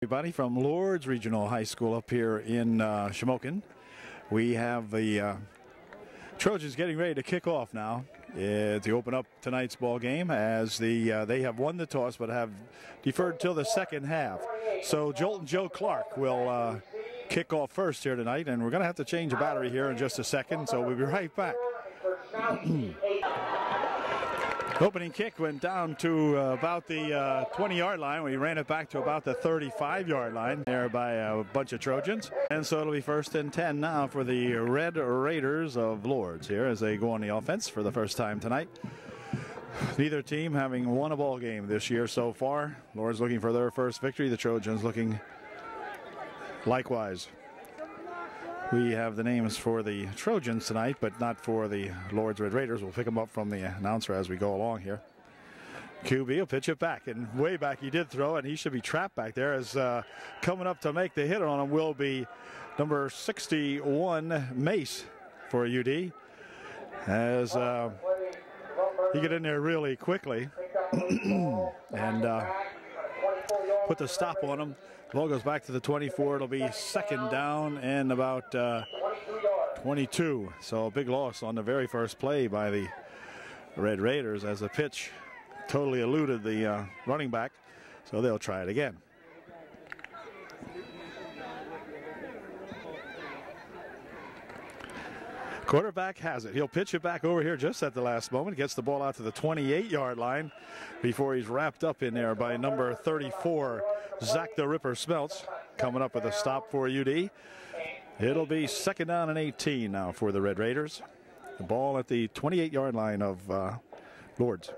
Everybody from Lourdes Regional High School up here in Shamokin. We have the Trojans getting ready to kick off now to open up tonight's ball game, as they have won the toss but have deferred till the second half. So Jolton Joe Clark will kick off first here tonight, and we're going to have to change a battery here in just a second, so we'll be right back. Opening kick went down to about the 20-yard line. We ran it back to about the 35-yard line there by a bunch of Trojans. And so it'll be 1st and 10 now for the Red Raiders of Lourdes here as they go on the offense for the first time tonight. Neither team having won a ball game this year so far. Lourdes looking for their first victory. The Trojans looking likewise. We have the names for the Trojans tonight, but not for the Lourdes Red Raiders. We'll pick them up from the announcer as we go along here. QB will pitch it back, and way back he did throw it, and he should be trapped back there, as coming up to make the hit on him will be number 61, Mace, for UD, as he get in there really quickly and put the stop on him. Ball goes back to the 24. It'll be second down and about 22. So a big loss on the very first play by the Red Raiders, as the pitch totally eluded the running back. So they'll try it again. Quarterback has it. He'll pitch it back over here just at the last moment. Gets the ball out to the 28-yard line before he's wrapped up in there by number 34, Zach the Ripper Smelts, coming up with a stop for UD. It'll be second down and 18 now for the Red Raiders. The ball at the 28-yard line of Lourdes.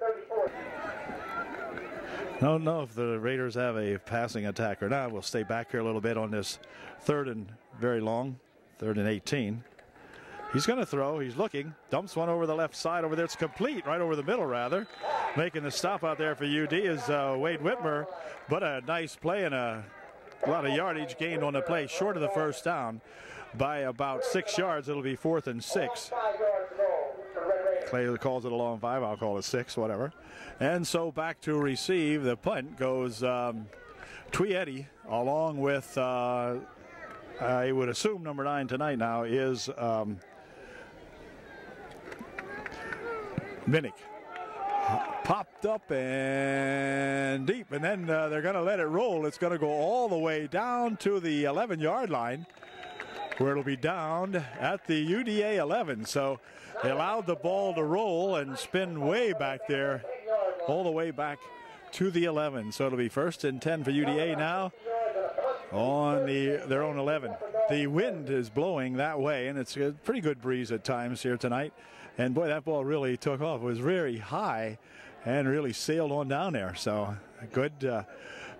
I don't know if the Raiders have a passing attack or not. We'll stay back here a little bit on this third and very long, 3rd and 18. He's going to throw. He's looking. Dumps one over the left side over there. It's complete, right over the middle, rather. Making the stop out there for UD is Wade Whitmer. But a nice play and a lot of yardage gained on the play, short of the first down by about 6 yards. It'll be 4th and 6. Clay calls it a long 5. I'll call it 6, whatever. And so back to receive. The punt goes Tweedy, along with, I would assume, number 9 tonight now is Minnick. Popped up and deep, and then they're going to let it roll. It's going to go all the way down to the 11-yard line, where it'll be downed at the UDA 11. So they allowed the ball to roll and spin way back there, all the way back to the 11. So it'll be 1st and 10 for UDA now on their own 11. The wind is blowing that way, and it's a pretty good breeze at times here tonight. And boy, that ball really took off. It was very high and really sailed on down there. So a good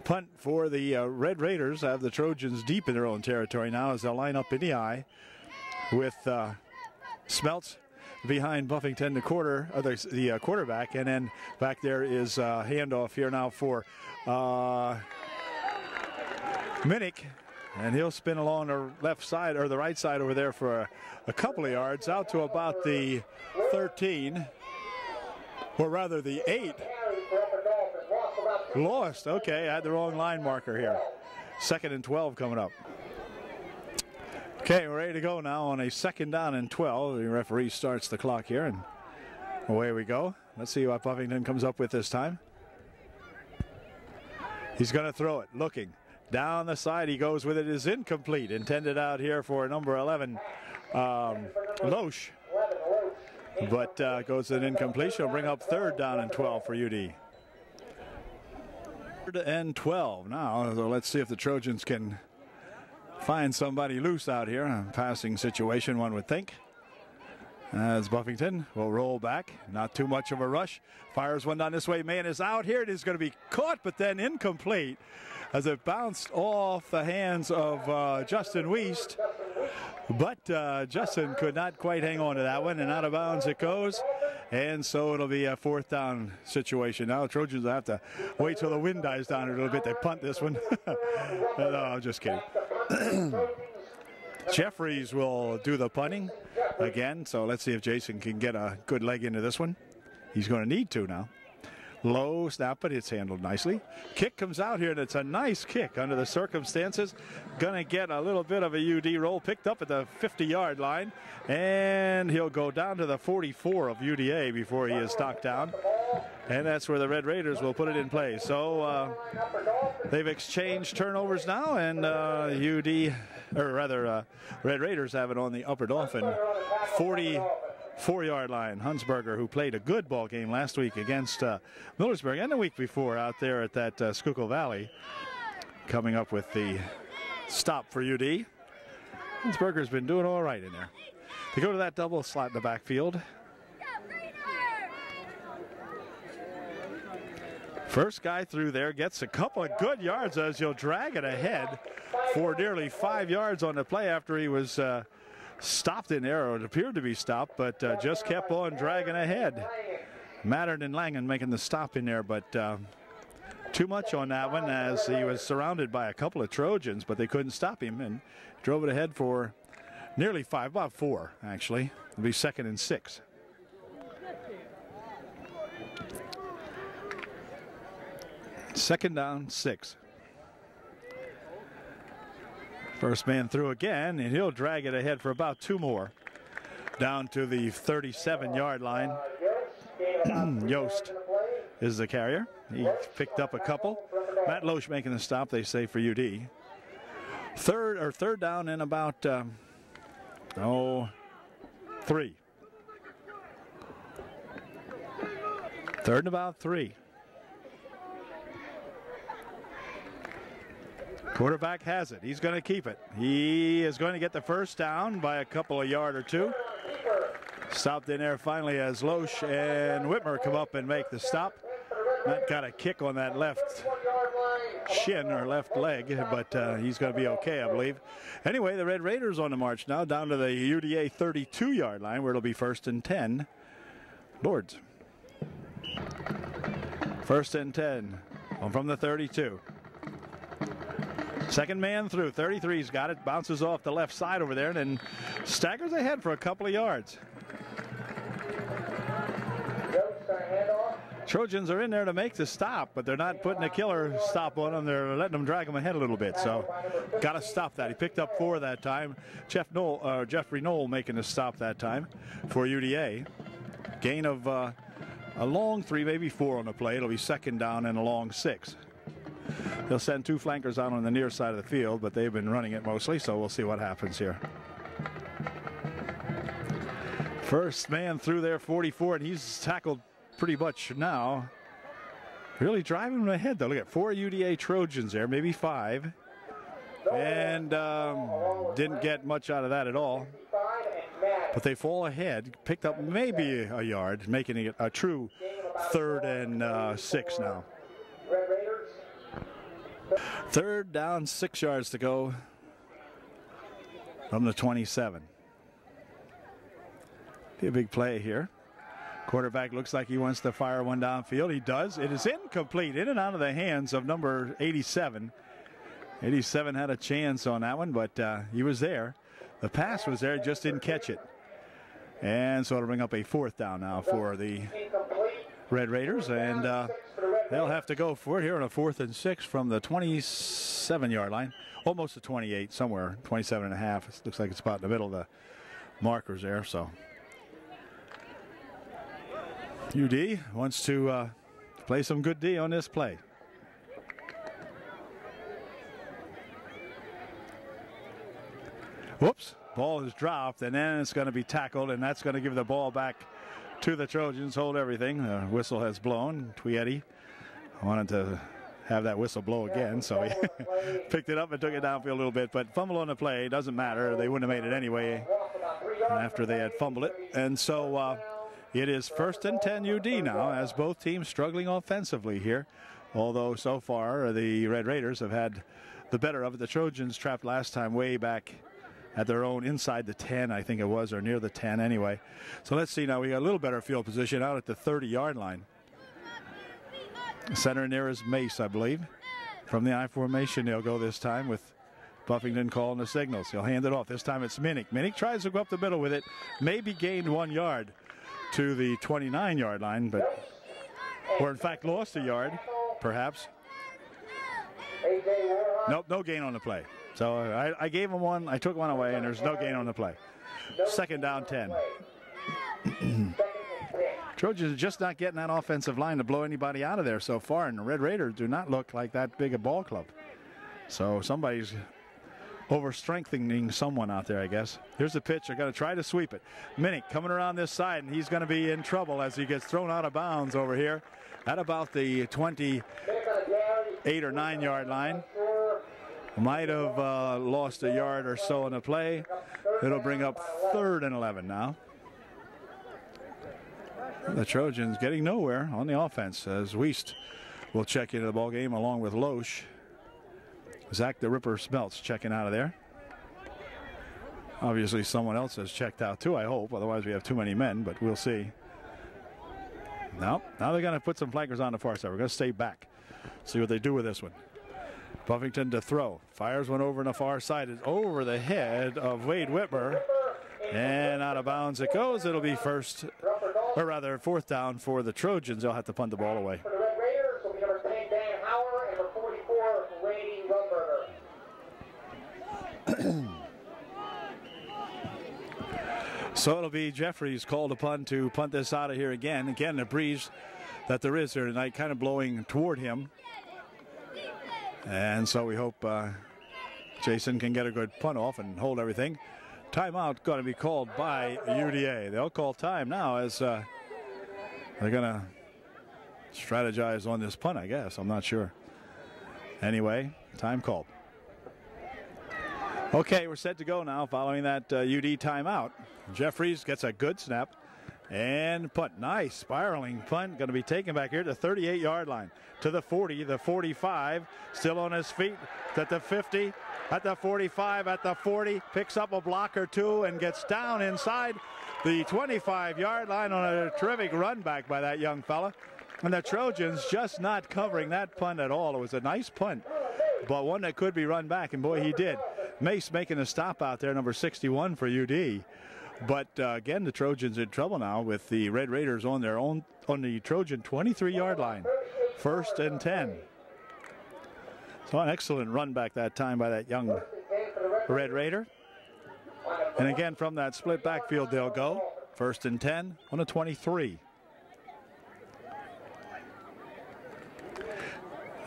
punt for the Red Raiders. Have the Trojans deep in their own territory now as they'll line up in the eye with Smelts behind Buffington, the quarterback. And then back there is handoff here now for Minnick. And he'll spin along the left side, or the right side over there for a couple of yards, out to about the 13, or rather the 8. Lost. Okay, I had the wrong line marker here. 2nd and 12 coming up. Okay, we're ready to go now on a 2nd down and 12. The referee starts the clock here, and away we go. Let's see what Buffington comes up with this time. He's going to throw it, looking. Down the side he goes with it. Is incomplete. Intended out here for number 11, Loesch. But goes an incompletion. Will bring up 3rd down and 12 for UD. 3rd and 12 now. So let's see if the Trojans can find somebody loose out here. A passing situation, one would think. As Buffington will roll back. Not too much of a rush. Fires one down this way. Man is out here. It is going to be caught, but then incomplete, as it bounced off the hands of Justin Wiest. But Justin could not quite hang on to that one, and out of bounds it goes. And so it'll be a 4th down situation. Now the Trojans will have to wait till the wind dies down a little bit. They punt this one. No, I'm just kidding. Jeffries will do the punting again. So let's see if Jason can get a good leg into this one. He's going to need to now. Low snap, but it's handled nicely. Kick comes out here, and it's a nice kick under the circumstances. Gonna get a little bit of a UD roll, picked up at the 50-yard line, and he'll go down to the 44 of UDA before he is knocked down. And that's where the Red Raiders will put it in play. So they've exchanged turnovers now, and Red Raiders have it on the Upper Dauphin 44-yard line. Hunsberger, who played a good ball game last week against Millersburg and the week before out there at that Schuylkill Valley, coming up with the stop for UD. Hunsberger's been doing all right in there. They go to that double slot in the backfield. First guy through there gets a couple of good yards as he'll drag it ahead for nearly 5 yards on the play after he was stopped in there, or it appeared to be stopped, but just kept on dragging ahead. Mattern and Langen making the stop in there, but too much on that one as he was surrounded by a couple of Trojans, but they couldn't stop him and drove it ahead for nearly 5, about 4 actually. It'll be 2nd and 6. Second down, 6. First man through again, and he'll drag it ahead for about 2 more. Down to the 37-yard line. Yost is the carrier. He picked up a couple. Matt Loesch making the stop, they say, for UD. Third down and about 3. Third and about 3. Quarterback has it. He's going to keep it. He is going to get the first down by a couple of yards or 2. Stopped in there finally as Loesch and Whitmer come up and make the stop. Matt got a kick on that left shin or left leg, but he's going to be okay, I believe. Anyway, the Red Raiders on the march now down to the UDA 32-yard line where it'll be 1st and 10. Lourdes. 1st and 10 from the 32. Second man through. 33's got it. Bounces off the left side over there and then staggers ahead for a couple of yards. Trojans are in there to make the stop, but they're not putting a killer stop on them. They're letting them drag them ahead a little bit. So got to stop that. He picked up 4 that time. Jeffrey Knoll making the stop that time for UDA. Gain of a long 3, maybe 4 on the play. It'll be 2nd down and a long 6. They'll send 2 flankers out on the near side of the field, but they've been running it mostly, so we'll see what happens here. First man through there, 44, and he's tackled pretty much now. Really driving them ahead, though. Look at 4 UDA Trojans there, maybe 5. And didn't get much out of that at all. But they fall ahead, picked up maybe a yard, making it a true 3rd and 6 now. 3rd down, 6 yards to go from the 27. Be a big play here. Quarterback looks like he wants to fire one downfield. He does. It is incomplete, in and out of the hands of number 87. 87 had a chance on that one, but he was there. The pass was there, just didn't catch it. And so it'll bring up a 4th down now for the Red Raiders, and they'll have to go for it here on a 4th and 6 from the 27-yard line, almost the 28, somewhere 27.5. It looks like it's about in the middle of the markers there. So UD wants to play some good D on this play. Whoops, ball is dropped, and then it's going to be tackled, and that's going to give the ball back to the Trojans. Hold everything. The whistle has blown. Tweedy wanted to have that whistle blow again, so he picked it up and took it downfield a little bit, but fumble on the play doesn't matter. They wouldn't have made it anyway after they had fumbled it. And so it is 1st and 10 UD now, as both teams struggling offensively here, although so far the Red Raiders have had the better of it. The Trojans trapped last time way back at their own inside the 10, I think it was, or near the 10 anyway. So let's see now. We got a little better field position out at the 30-yard line. Center in there is Mace, I believe. From the I formation, they'll go this time with Buffington calling the signals. He'll hand it off. This time it's Minnick. Minnick tries to go up the middle with it. Maybe gained 1 yard to the 29-yard line, but Or in fact lost a yard, perhaps. Nope, no gain on the play. So I gave him one, I took one away, and there's no gain on the play. Second down 10. Trojans are just not getting that offensive line to blow anybody out of there so far, and the Red Raiders do not look like that big a ball club. So somebody's over-strengthening someone out there, I guess. Here's the pitch. They're going to try to sweep it. Minnick coming around this side, and he's going to be in trouble as he gets thrown out of bounds over here at about the 28 or 9 yard line. Might have lost a yard or so in the play. It'll bring up 3rd and 11 now. The Trojans getting nowhere on the offense as Wiest will check into the ball game along with Loesch. Zach the Ripper Smelts checking out of there. Obviously someone else has checked out too, I hope. Otherwise we have too many men, but we'll see. Now they're going to put some flankers on the far side. We're going to stay back. See what they do with this one. Buffington to throw. Fires one over on the far side. It's over the head of Wade Whitmer. And out of bounds it goes. It'll be 4th down for the Trojans. They'll have to punt the ball away. For the Red Raiders will be number 10, Dan Hauer, and number 44, Brady Rumberger. So it'll be Jeffries called upon to punt this out of here again. Again, the breeze that there is here tonight kind of blowing toward him. And so we hope Jason can get a good punt off and hold everything. Timeout going to be called by UDA. They'll call time now as they're going to strategize on this punt, I guess. I'm not sure. Anyway, time called. Okay, we're set to go now following that UD timeout. Jeffries gets a good snap and punt. Nice spiraling punt. Going to be taken back here to the 38-yard line. To the 40, the 45. Still on his feet at the 50, at the 45, at the 40. Picks up a block or two and gets down inside the 25-yard line on a terrific run back by that young fella. And the Trojans just not covering that punt at all. It was a nice punt, but one that could be run back, and boy, he did. Mace making a stop out there, number 61 for UD. But again, the Trojans in trouble now with the Red Raiders on their own, on the Trojan 23-yard line. 1st and 10. So an excellent run back that time by that young Red Raider. And again, from that split backfield, they'll go. 1st and 10 on a 23.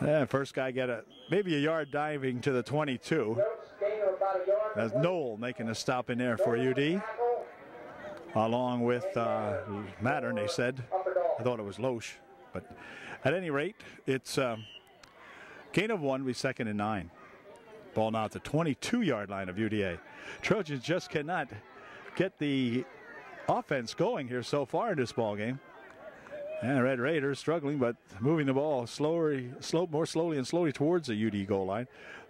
Yeah, first guy get maybe a yard diving to the 22. As Noel making a stop in there for UD. Along with Mattern, they said. I thought it was Loesch. But at any rate, it's gain of 1, be 2nd and 9. Ball now at the 22-yard line of UDA. Trojans just cannot get the offense going here so far in this ball game. And Red Raiders struggling, but moving the ball more slowly and slowly towards the UD goal line.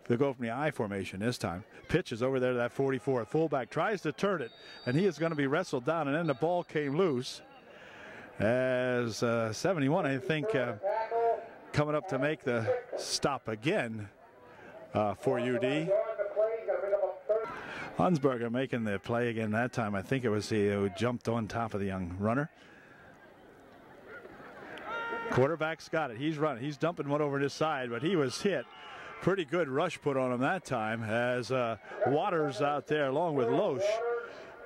They'll go from the I formation this time. Pitches over there to that 44. Fullback tries to turn it, and he is going to be wrestled down, and then the ball came loose. As 71, I think, coming up to make the stop again for UD. Hunsberger making the play again that time. I think it was he who jumped on top of the young runner. Quarterback's got it. He's running. He's dumping one over this side, but he was hit. Pretty good rush put on him that time as Waters out there along with Loesch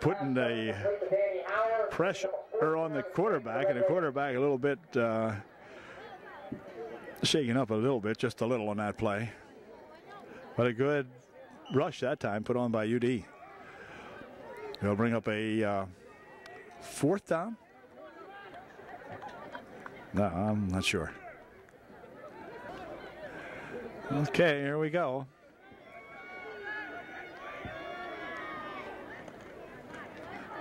putting the pressure on the quarterback, and the quarterback a little bit shaking up a little bit, just a little on that play. But a good rush that time put on by UD. They'll bring up a 4th down. No, I'm not sure. Okay, here we go.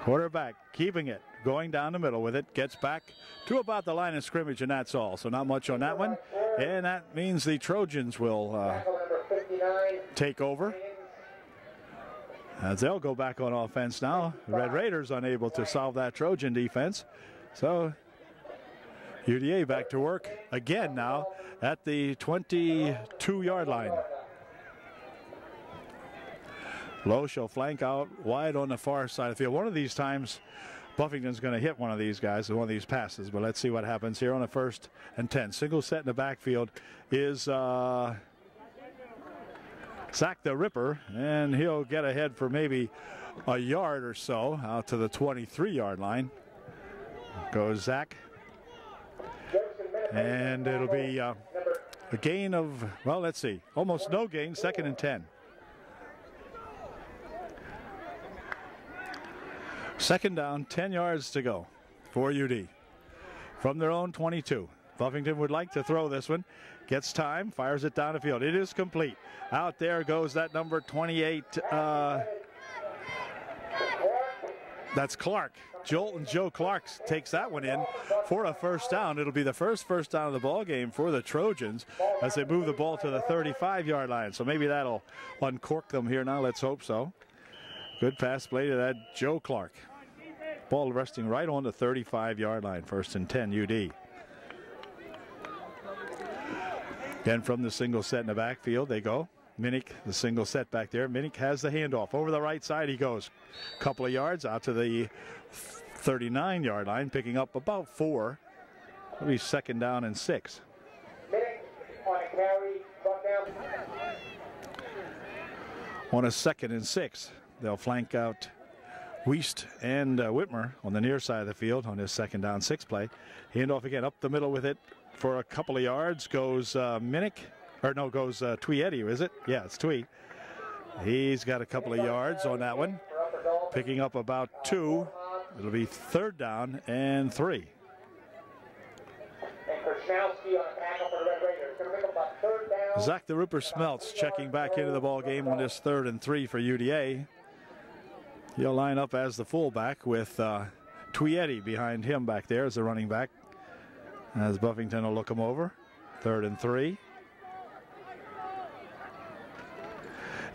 Quarterback keeping it, going down the middle with it, gets back to about the line of scrimmage, and that's all. So not much on that one. And that means the Trojans will take over. As they'll go back on offense now. The Red Raiders unable to solve that Trojan defense. So UDA back to work again now at the 22-yard line. Loesch will flank out wide on the far side of the field. One of these times, Buffington's going to hit one of these guys with one of these passes, but let's see what happens here on a 1st and 10. Single set in the backfield is Zach the Ripper, and he'll get ahead for maybe a yard or so out to the 23-yard line. Goes Zach. And it'll be a gain of, well, let's see, almost no gain, 2nd and 10. 2nd down, 10 yards to go for UD. From their own 22. Buffington would like to throw this one. Gets time, fires it down the field. It is complete. Out there goes that number 28. That's Clark. Joe Clark takes that one in for a 1st down. It'll be the first down of the ball game for the Trojans as they move the ball to the 35-yard line. So maybe that'll uncork them here now. Let's hope so. Good pass play to that Joe Clark. Ball resting right on the 35-yard line. 1st and 10 UD. Then from the single set in the backfield they go. Minnick, the single set back there. Minnick has the handoff. Over the right side he goes. Couple of yards out to the 39-yard line, picking up about 4. It'll be 2nd down and 6. On a 2nd and 6, they'll flank out Wiest and Whitmer on the near side of the field on this 2nd down 6 play. Handoff again up the middle with it for a couple of yards. Goes Minnick. Or no, goes Tweedy, is it? Yeah, it's Twee. He's got a couple of yards on that one. Picking up about 2. It'll be 3rd down and 3. Zach the Ripper Smelts checking back into the ball game on this 3rd and 3 for UDA. He'll line up as the fullback with Tweedy behind him back there as the running back. As Buffington will look him over. 3rd and 3.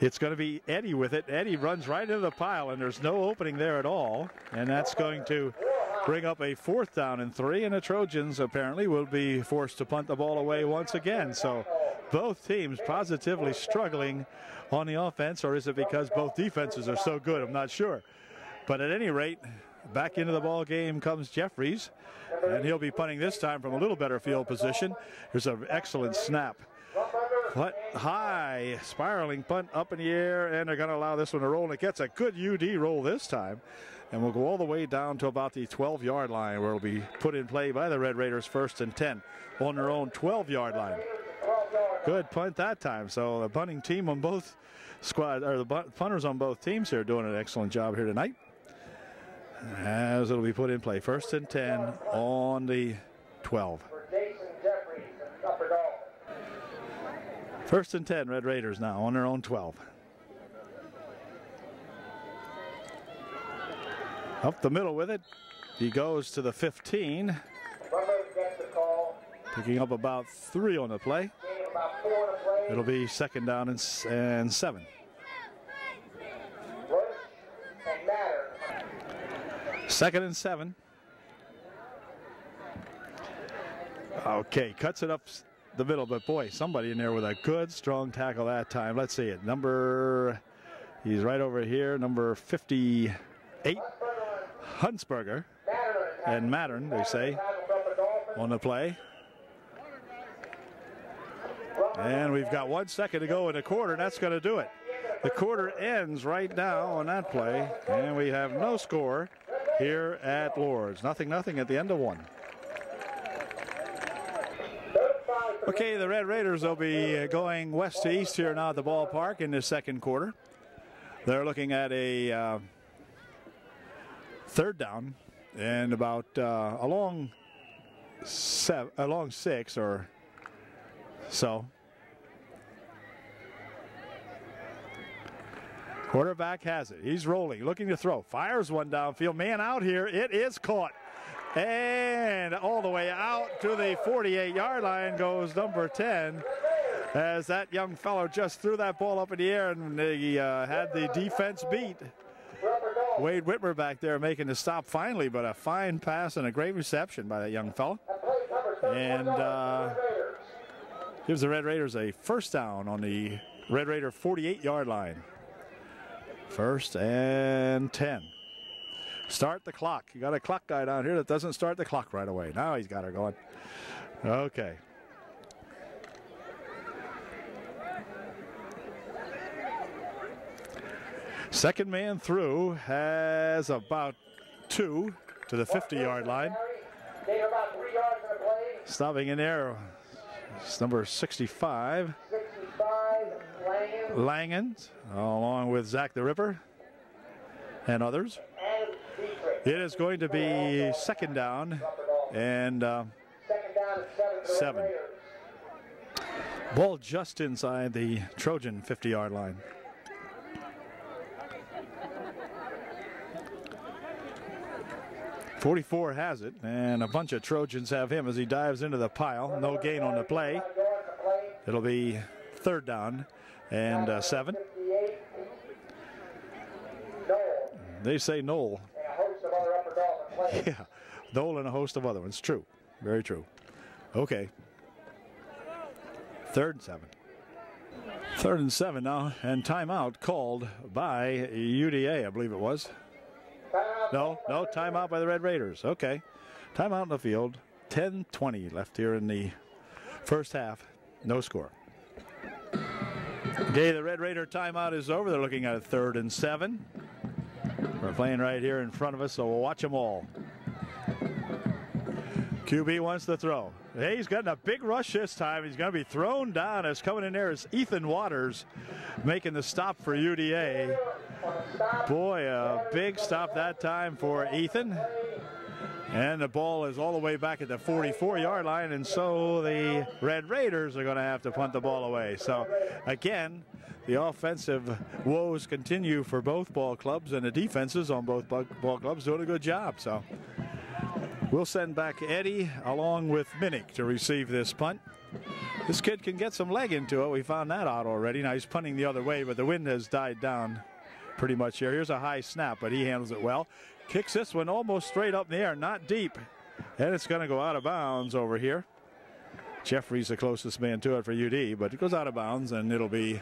It's going to be Eddie with it. Eddie runs right into the pile, and there's no opening there at all. And that's going to bring up a 4th down and 3. And the Trojans apparently will be forced to punt the ball away once again. So both teams positively struggling on the offense, or is it because both defenses are so good? I'm not sure. But at any rate, back into the ball game comes Jeffries, and he'll be punting this time from a little better field position. There's an excellent snap. But high spiraling punt up in the air, and they're going to allow this one to roll, and it gets a good UD roll this time, and we'll go all the way down to about the 12-yard line where it'll be put in play by the Red Raiders. 1st and 10 on their own 12-yard line. Good punt that time. So the punting team on both squads, or the punters on both teams here, doing an excellent job here tonight as it'll be put in play. 1st and 10 on the 12. 1st and 10, Red Raiders now on their own 12. Up the middle with it. He goes to the 15. Picking up about 3 on the play. It'll be 2nd down and 7. 2nd and 7. Okay, cuts it up the middle, but boy, somebody in there with a good strong tackle that time. Let's see it. He's right over here, number 58, Huntsberger, and Mattern, they say, on the play. And we've got 1 second to go in the quarter, and that's going to do it. The quarter ends right now on that play, and we have no score here at Lourdes. 0-0 at the end of 1. Okay, the Red Raiders will be going west to east here now at the ballpark in the 2nd quarter. They're looking at a 3rd down and about along 6 or so. Quarterback has it. He's rolling, looking to throw. Fires one downfield. Man out here. It is caught. And all the way out to the 48-yard line goes number 10, as that young fellow just threw that ball up in the air, and he had the defense beat. Wade Whitmer back there making the stop finally, but a fine pass and a great reception by that young fellow. And gives the Red Raiders a 1st down on the Red Raider 48-yard line. 1st and 10. Start the clock. You got a clock guy down here that doesn't start the clock right away. Now he's got her going. Okay. Second man through has about 2 to the 50-yard line. Stopping in there, it's number 65. Langen, along with Zach the Ripper and others. It is going to be second down and 7. Ball just inside the Trojan 50-yard line. .44 has it, and a bunch of Trojans have him as he dives into the pile. No gain on the play. It'll be third down and 7. They say Knoll. Yeah, Knoll and a host of other ones. True. Very true. Okay. 3rd and 7. 3rd and 7 now, and timeout called by UDA, I believe it was. No, timeout by the Red Raiders. Okay. Timeout in the field. 10:20 left here in the first half. No score. Okay, the Red Raider timeout is over. They're looking at a 3rd and 7. We're playing right here in front of us, so we'll watch them all. QB wants to throw. Hey, he's gotten a big rush this time. He's going to be thrown down. As coming in there is Ethan Waters making the stop for UDA. Boy, a big stop that time for Ethan. And the ball is all the way back at the 44-yard line, and so the Red Raiders are going to have to punt the ball away. So, again, the offensive woes continue for both ball clubs, and the defenses on both ball clubs doing a good job. So, we'll send back Eddie along with Minnick to receive this punt. This kid can get some leg into it. We found that out already. Now he's punting the other way, but the wind has died down pretty much here. Here's a high snap, but he handles it well. Kicks this one almost straight up in the air, not deep. And it's going to go out of bounds over here. Jeffrey's the closest man to it for UD, but it goes out of bounds, and it'll be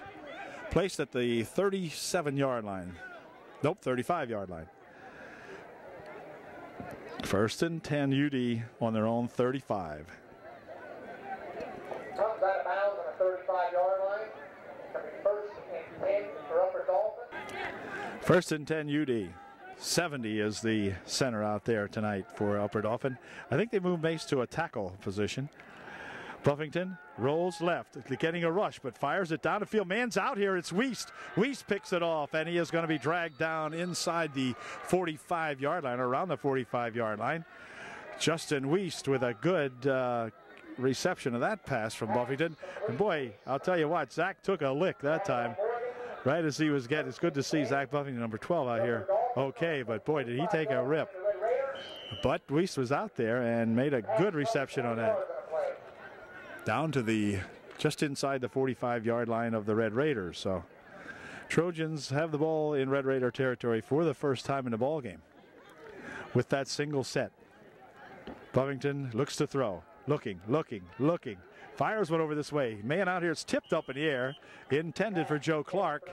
placed at the 37-yard line. Nope, 35-yard line. 1st and 10 UD on their own 35. Comes out of bounds on the 35-yard line. It'll be 1st and 10 for Upper Dauphin. 1st and 10 UD. 70 is the center out there tonight for Upper Dauphin. I think they moved Mace to a tackle position. Buffington rolls left, getting a rush, but fires it down the field. Man's out here. It's Wiest. Wiest picks it off, and he is going to be dragged down inside the 45-yard line, or around the 45-yard line. Justin Wiest with a good reception of that pass from Buffington. And boy, I'll tell you what, Zach took a lick that time. Right as he was getting, it's good to see Zach Buffington, number 12, out here. Okay, but boy, did he take a rip. But Wiest was out there and made a good reception on that. Down to the, just inside the 45-yard line of the Red Raiders. So Trojans have the ball in Red Raider territory for the first time in the ball game with that single set. Buffington looks to throw. Looking. Fires one over this way. Man out here, it's tipped up in the air. Intended for Joe Clark.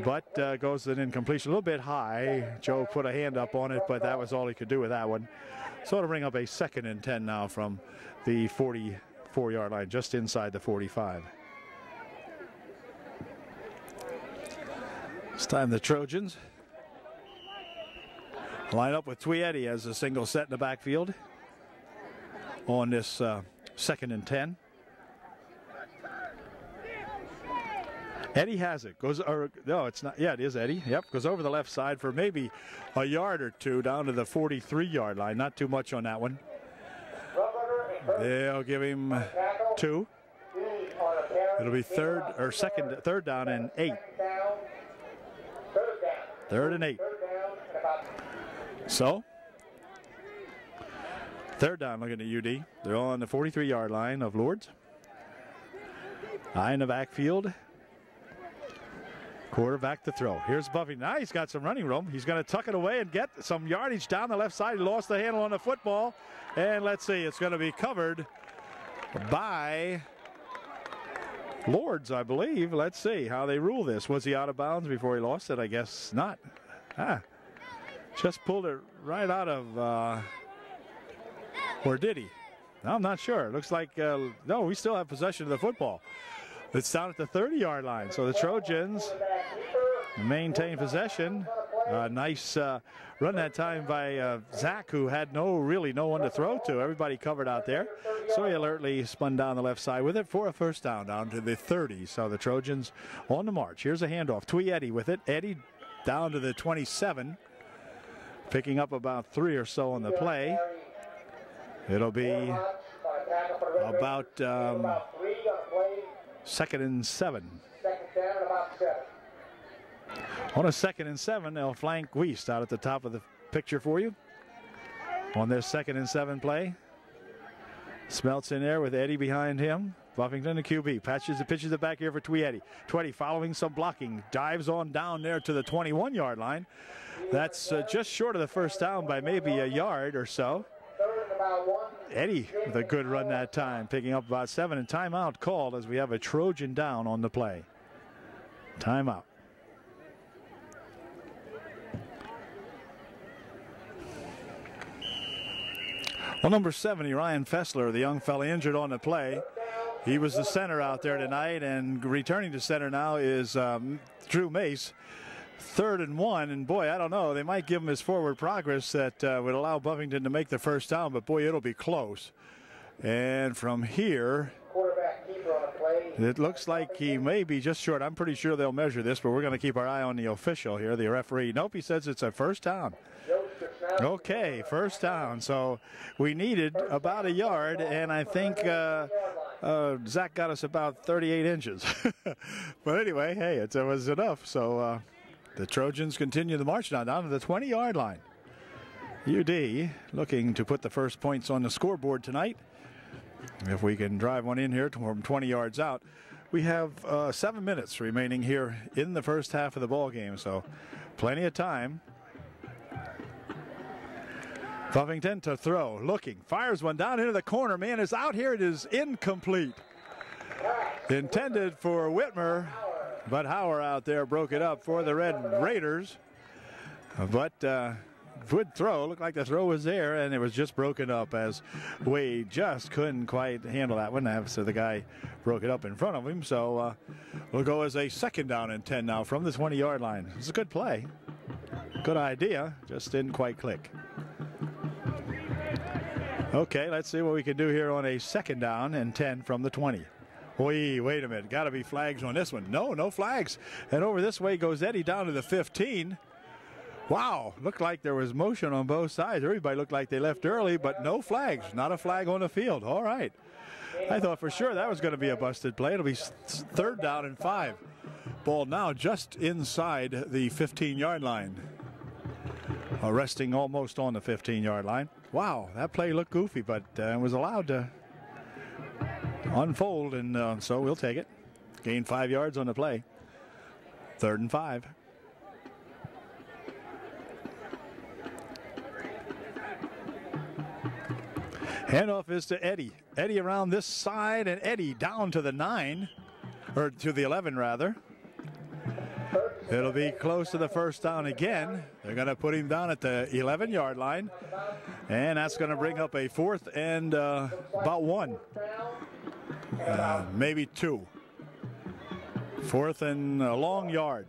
But goes an incompletion a little bit high. Joe put a hand up on it, but that was all he could do with that one. So it'll bring up a 2nd and 10 now from the 44-yard line, just inside the 45. This time the Trojans line up with Tweedy as a single set in the backfield on this 2nd and 10. Eddie has it. No, it's not. Yeah, it is Eddie. Yep, goes over the left side for maybe a yard or two down to the 43-yard line. Not too much on that one. They'll give him 2. It'll be third down and 8. 3rd and 8. So, 3rd down looking at UD. They're on the 43-yard line of Lourdes. High in the backfield. Quarterback to throw. Here's Buffy. Now he's got some running room. He's going to tuck it away and get some yardage down the left side. He lost the handle on the football. And let's see, it's going to be covered by Lourdes, I believe. Let's see how they rule this. Was he out of bounds before he lost it? I guess not. Just pulled it right out of, or did he? I'm not sure. It looks like, no, we still have possession of the football. It's down at the 30-yard line. So the Trojans maintain possession. Nice run that time by Zach, who had really no one to throw to. Everybody covered out there. So he alertly spun down the left side with it for a first down to the 30. So the Trojans on the march. Here's a handoff. Eddie with it. Eddie down to the 27. Picking up about 3 or so on the play. It'll be about 2nd and 7. On a 2nd and 7, they'll flank Wiest out at the top of the picture for you. On this 2nd and 7 play. Smeltz in there with Eddie behind him. Buffington, the QB, pitches it back here for Eddie. Following some blocking, dives on down there to the 21-yard line. That's just short of the first down by maybe a yard or so. Eddie with a good run that time, picking up about 7, and timeout called as we have a Trojan down on the play. Timeout. Well, number 70, Ryan Fessler, the young fella injured on the play. He was the center out there tonight, and returning to center now is Drew Mace. 3rd and 1, and boy, I don't know. They might give him his forward progress that would allow Buffington to make the first down, but boy, it'll be close. And from here, it looks like he may be just short. I'm pretty sure they'll measure this, but we're going to keep our eye on the official here, the referee. Nope, he says it's a first down. Okay, first down. So we needed about a yard, and I think Zach got us about 38 inches. But anyway, hey, it was enough. So the Trojans continue the march now down to the 20-yard line. UD looking to put the first points on the scoreboard tonight. If we can drive one in here from 20 yards out. We have 7 minutes remaining here in the first half of the ball game, so plenty of time. Buffington to throw, looking, fires one down into the corner. Man is out here. It is incomplete. Intended for Whitmer, but Hauer out there broke it up for the Red Raiders. But good throw. Looked like the throw was there, and it was just broken up as Wade just couldn't quite handle that one. So the guy broke it up in front of him. So we'll go as a 2nd down and 10 now from the 20-yard line. It's a good play. Good idea. Just didn't quite click. Okay, let's see what we can do here on a 2nd down and 10 from the 20. Wait a minute. Got to be flags on this one. No flags. And over this way goes Eddie down to the 15. Wow, looked like there was motion on both sides. Everybody looked like they left early, but no flags. Not a flag on the field. All right. I thought for sure that was going to be a busted play. It'll be 3rd down and 5. Ball now just inside the 15-yard line. Resting almost on the 15-yard line. Wow, that play looked goofy, but was allowed to unfold, and so we'll take it. Gain 5 yards on the play. 3rd and 5. Handoff is to Eddie. Eddie around this side, and Eddie down to the 9, or to the 11 rather. It'll be close to the first down again. They're going to put him down at the 11-yard line, and that's going to bring up a 4th and about 1, maybe 2. 4th and a long yard.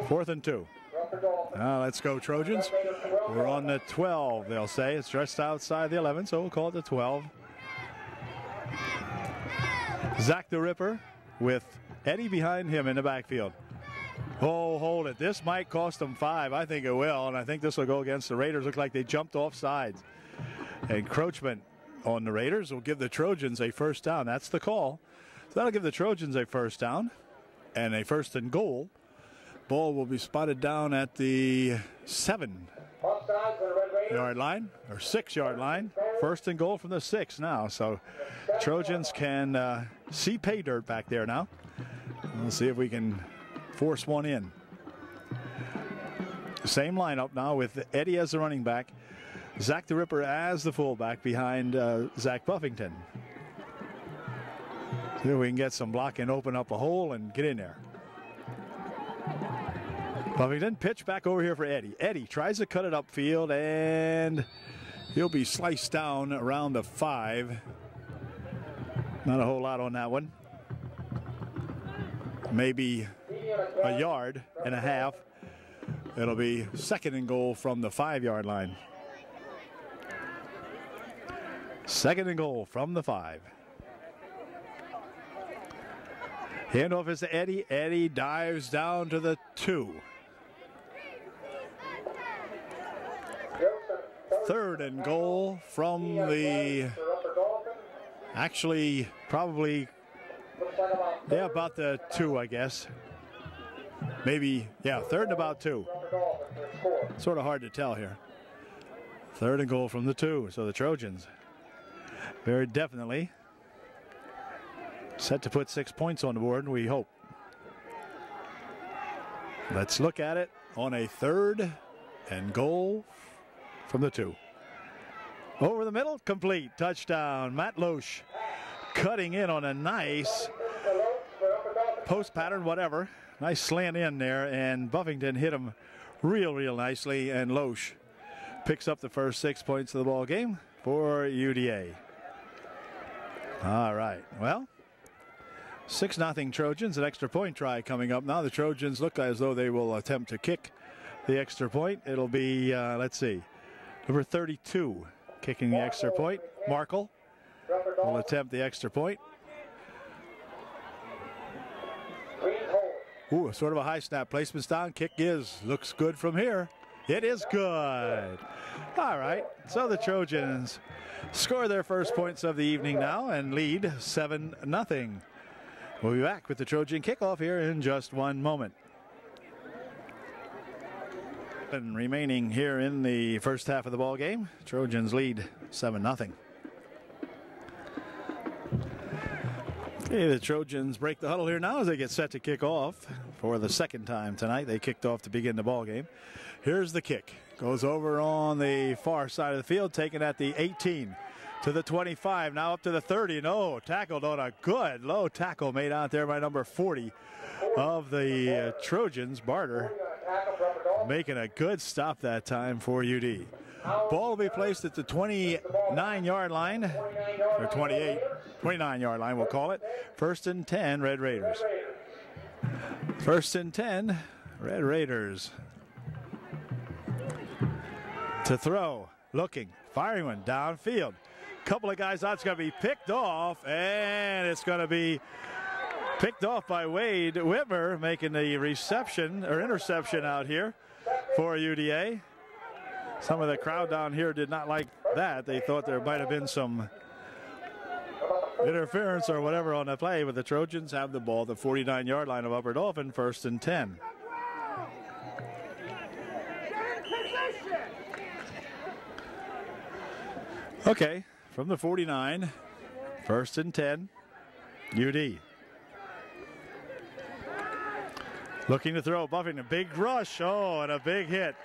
4th and 2. Let's go Trojans. We're on the 12, they'll say. It's just outside the 11, so we'll call it the 12. Zach the Ripper with Eddie behind him in the backfield. Oh, hold it. This might cost them 5. I think it will, and I think this will go against the Raiders. Look like they jumped off sides. Encroachment on the Raiders will give the Trojans a first down. That's the call. So that'll give the Trojans a first down and a 1st and goal. Ball will be spotted down at the 7-yard line, or 6-yard line. 1st and goal from the 6 now. So Trojans can see pay dirt back there now. We'll see if we can force one in. Same lineup now with Eddie as the running back, Zach the Ripper as the fullback behind Zach Buffington. See if we can get some blocking, open up a hole, and get in there. Buffington pitch back over here for Eddie. Eddie tries to cut it upfield, and he'll be sliced down around the 5. Not a whole lot on that one. Maybe a yard and a half. It'll be 2nd and goal from the 5-yard line. 2nd and goal from the 5. Handoff is to Eddie. Eddie dives down to the 2. 3rd and goal from the, actually probably, yeah, about the 2, I guess. Maybe, yeah, 3rd and about 2. Sort of hard to tell here. 3rd and goal from the 2. So the Trojans very definitely set to put 6 points on the board, we hope. Let's look at it on a 3rd and goal from the 2. Over the middle, complete. Touchdown. Matt Loesch cutting in on a nice post pattern, whatever. Nice slant in there, and Buffington hit him real nicely, and Loesch picks up the first 6 points of the ball game for UDA. All right, well, 6-0 Trojans, an extra point try coming up. Now the Trojans look as though they will attempt to kick the extra point. It'll be, let's see, number 32 kicking the extra point. Markle will attempt the extra point. Ooh, sort of a high snap. Placement's down. Kick looks good from here. It is good. All right, so the Trojans score their first points of the evening now and lead 7-0. We'll be back with the Trojan kickoff here in just one moment. And remaining here in the first half of the ball game, Trojans lead 7-0. Okay, the Trojans break the huddle here now as they get set to kick off for the 2nd time tonight. They kicked off to begin the ball game. Here's the kick. Goes over on the far side of the field, taken at the 18 to the 25, now up to the 30. No, tackled on a good low tackle made out there by number 40 of the Trojans, Barter, making a good stop that time for UD. Ball will be placed at the 29-yard line, or 29-yard line, we'll call it. 1st and 10, Red Raiders. 1st and 10, Red Raiders. To throw, looking, firing one downfield. Couple of guys out, it's going to be picked off, and it's going to be picked off by Wade Whitmer, making the reception or interception out here for UDA. Some of the crowd down here did not like that. They thought there might have been some interference or whatever on the play, but the Trojans have the ball at the 49-yard line of Upper Dauphin, 1st and 10. Okay, from the 49, 1st and 10, UD. Looking to throw, Buffington, a big rush, oh, and a big hit.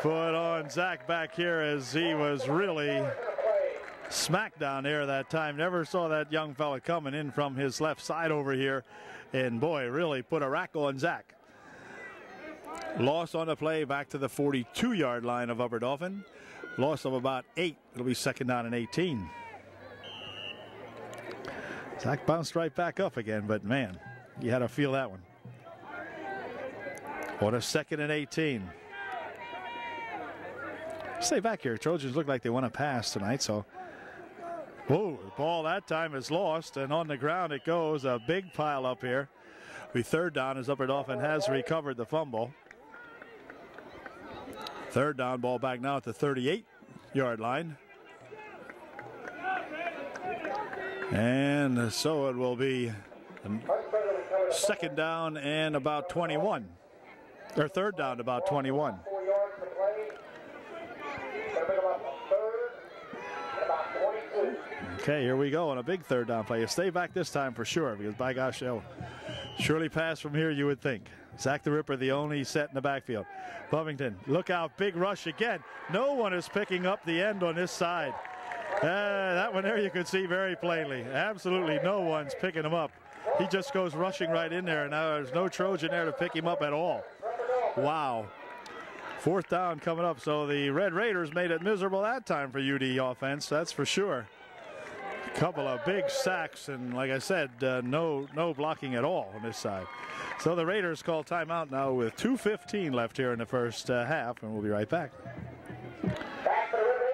Put on Zach back here as he was really smacked down there that time. Never saw that young fella coming in from his left side over here. And boy, really put a rack on Zach. Loss on the play back to the 42-yard line of Upper Dauphin. Loss of about 8. It'll be 2nd down and 18. Zach bounced right back up again, but man, you had to feel that one. On a 2nd and 18. Stay back here. Trojans look like they want to pass tonight, so. Whoa, the ball that time is lost, and on the ground it goes. A big pile up here. Be 3rd down as Upper Dauphin has recovered the fumble. 3rd down, ball back now at the 38-yard line. And so it will be 2nd down and about 21. Or 3rd down, about 21. Okay, here we go on a big 3rd down play. Stay back this time for sure, because by gosh, they'll surely pass from here, you would think. Zach the Ripper, the only set in the backfield. Buffington, look out, big rush again. No one is picking up the end on this side. That one there you could see very plainly. Absolutely no one's picking him up. He just goes rushing right in there, and now there's no Trojan there to pick him up at all. Wow. Fourth down coming up. So the Red Raiders made it miserable that time for UD offense, that's for sure. A couple of big sacks, and like I said, no blocking at all on this side. So the Raiders call timeout now with 2:15 left here in the first half, and we'll be right back.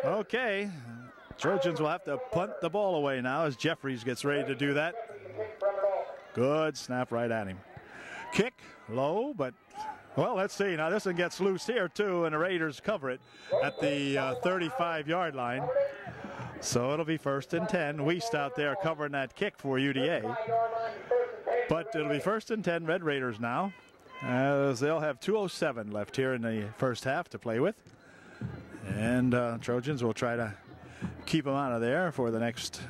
Okay, Trojans will have to punt the ball away now as Jeffries gets ready to do that. Good snap right at him. Kick low, but well, let's see. Now this one gets loose here too, and the Raiders cover it at the 35-yard line. So it'll be 1st and 10. Wiest out there covering that kick for UDA. But it'll be 1st and 10 Red Raiders now, as they'll have 2:07 left here in the first half to play with. And Trojans will try to keep them out of there for the next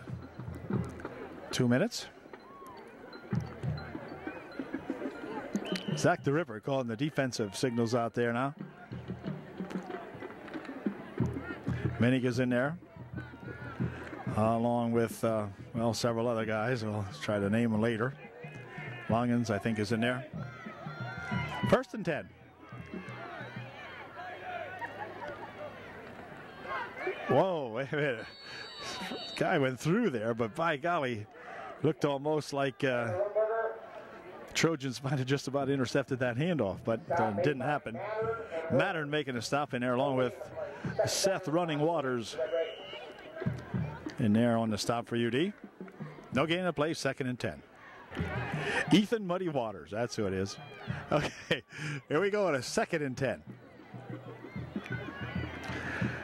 2 minutes. Zach the Ripper calling the defensive signals out there now. Minig is in there, along with, well, several other guys. We'll try to name them later. Longens, I think, is in there. 1st and 10. Whoa, wait a minute. Guy went through there, but by golly, looked almost like Trojans might have just about intercepted that handoff, but didn't happen. Mattern making a stop in there along with Seth Running Waters in there on the stop for UD. No gain of play, 2nd and 10. Ethan Muddy Waters, that's who it is. Okay, here we go on a 2nd and 10.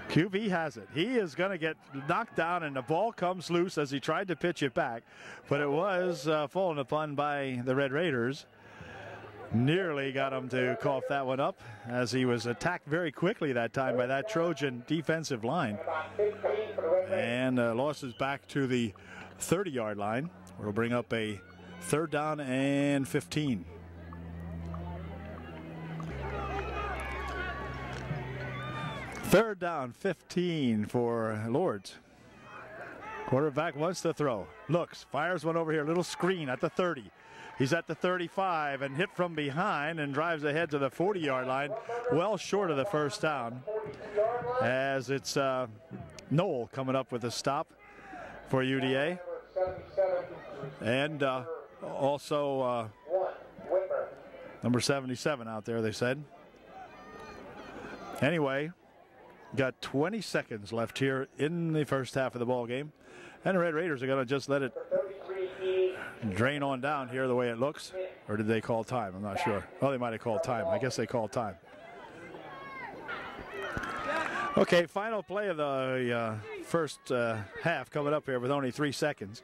QB has it. He is going to get knocked down, and the ball comes loose as he tried to pitch it back, but it was fallen upon by the Red Raiders. Nearly got him to cough that one up as he was attacked very quickly that time by that Trojan defensive line. And losses back to the 30-yard line. We'll bring up a 3rd down and 15. Third down, 15 for Lourdes. Quarterback wants to throw. Looks, fires one over here. Little screen at the 30. He's at the 35 and hit from behind and drives ahead to the 40-yard line. Well short of the 1st down. As it's Noel coming up with a stop for UDA. And also number 77 out there, they said. Anyway, got 20 seconds left here in the first half of the ball game, and the Red Raiders are going to just let it drain on down here the way it looks. Or did they call time? I'm not sure. Well, they might have called time. I guess they called time. Okay, final play of the first half coming up here with only 3 seconds.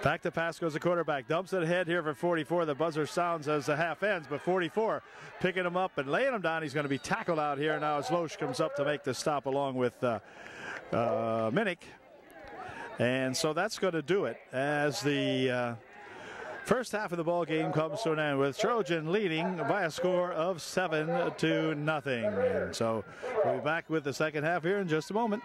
Back to pass goes the quarterback. Dumps it ahead here for 44. The buzzer sounds as the half ends, but 44 picking him up and laying him down. He's going to be tackled out here now as Loesch comes up to make the stop along with Minig. And so that's going to do it as the first half of the ball game comes to an end with Trojan leading by a score of 7-0. And so we'll be back with the second half here in just a moment.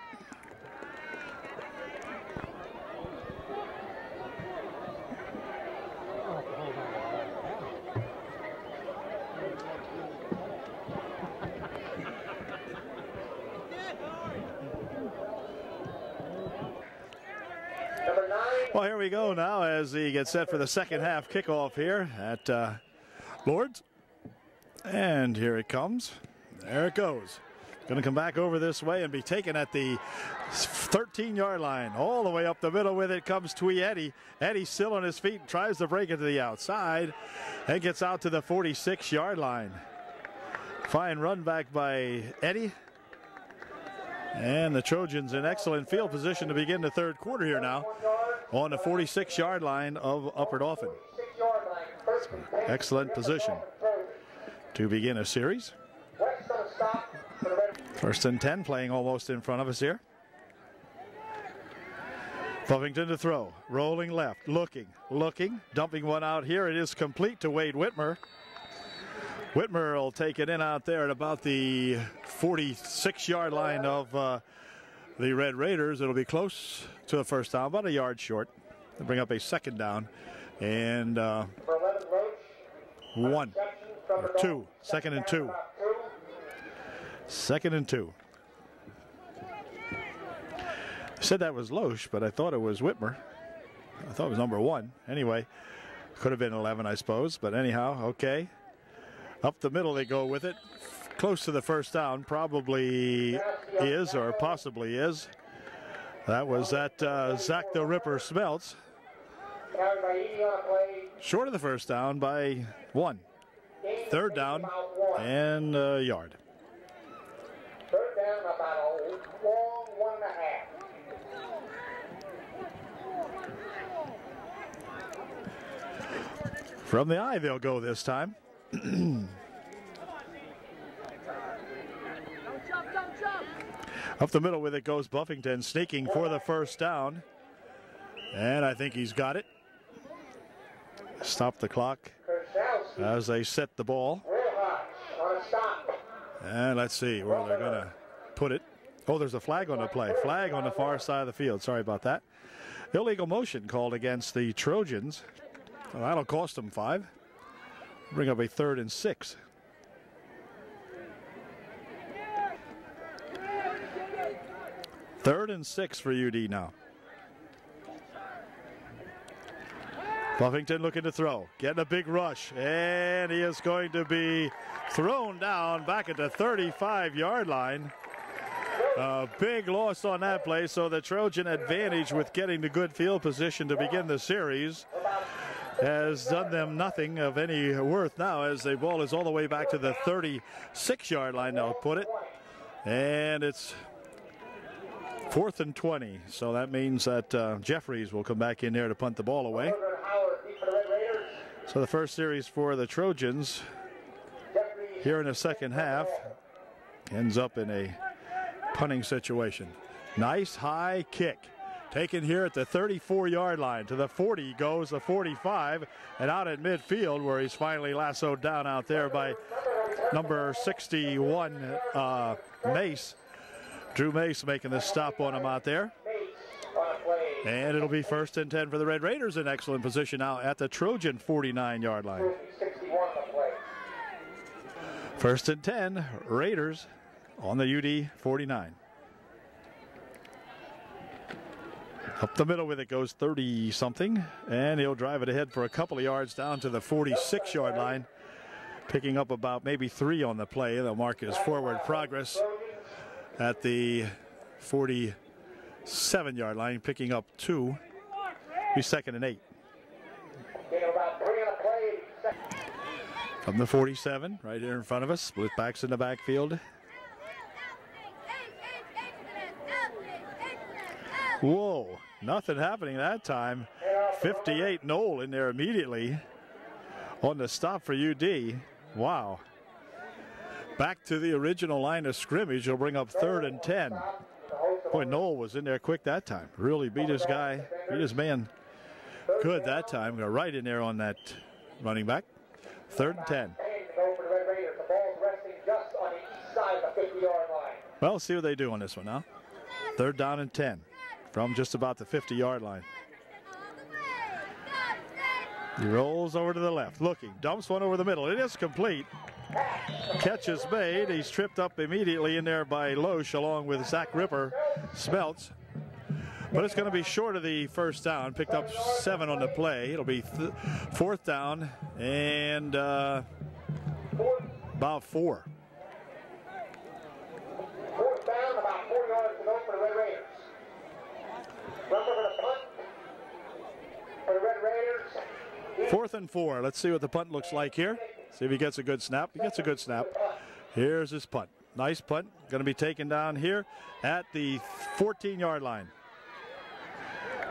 Well, here we go now as he gets set for the second half kickoff here at Lourdes. And here it comes. There it goes. Going to come back over this way and be taken at the 13-yard line. All the way up the middle with it comes Twee Eddie. Eddie still on his feet, tries to break it to the outside and gets out to the 46-yard line. Fine run back by Eddie. And the Trojans in excellent field position to begin the third quarter here now on the 46-yard line of Upper Dauphin. Excellent position to begin a series. 1st and 10 playing almost in front of us here. Buffington to throw, rolling left, looking, dumping one out here. It is complete to Wade Whitmer. Whitmer will take it in out there at about the 46-yard line of the Red Raiders. It'll be close to the first down, about a yard short. They'll bring up a 2nd down and 1. Or 2. Second and 2. Second and 2. I said that was Lourdes, but I thought it was Whitmer. I thought it was number 1. Anyway, could have been 11, I suppose. But anyhow, okay. Up the middle they go with it. Close to the first down. Probably is, or possibly is. That was that Zach the Ripper Smelts. Short of the first down by 1. Third down and a yard. Third down about a long 1.5. From the eye they'll go this time. Up the middle with it goes Buffington, sneaking for the first down. And I think he's got it. Stop the clock as they set the ball. And let's see where they're going to put it. Oh, there's a flag on the play. Flag on the far side of the field. Sorry about that. Illegal motion called against the Trojans. Well, that'll cost them 5. Bring up a 3rd and 6. Third and 6 for UD now. Buffington looking to throw, getting a big rush, and he is going to be thrown down back at the 35-yard line. A big loss on that play, so the Trojan advantage with getting the good field position to begin the series has done them nothing of any worth now, as the ball is all the way back to the 36-yard line, they'll put it. And it's 4th and 20, so that means that Jeffries will come back in there to punt the ball away. So the first series for the Trojans here in the second half ends up in a punting situation. Nice high kick taken here at the 34-yard line. To the 40 goes the 45, and out at midfield where he's finally lassoed down out there by number 61, Mace. Drew Mace making the stop on him out there. And it'll be 1st and 10 for the Red Raiders, in excellent position now at the Trojan 49-yard line. 1st and 10, Raiders on the UD 49. Up the middle with it goes 30-something, and he'll drive it ahead for a couple of yards down to the 46-yard line, picking up about maybe 3 on the play. They'll mark his forward progress at the 47-yard line, picking up 2. Be 2nd and 8. From the 47, right here in front of us, split backs in the backfield. Whoa, nothing happening that time. 58 Knoll in there immediately on the stop for UD. Wow. Back to the original line of scrimmage. He'll bring up 3rd and 10. Boy, Knoll was in there quick that time. Really beat his guy, beat his man good that time. Go right in there on that running back. 3rd and 10. Well, see what they do on this one now. 3rd down and 10 from just about the 50-yard line. He rolls over to the left, looking, dumps one over the middle. It is complete. Catch is made. He's tripped up immediately in there by Lourdes along with Zach Ripper Smelts. But it's going to be short of the first down. Picked up 7 on the play. It'll be 4th down and about 4. 4th down, about 4 yards to go for the Red Raiders. Remember the punt for the Red Raiders. 4th and 4. Let's see what the punt looks like here. See if he gets a good snap. He gets a good snap. Here's his punt. Nice punt. Going to be taken down here at the 14-yard line.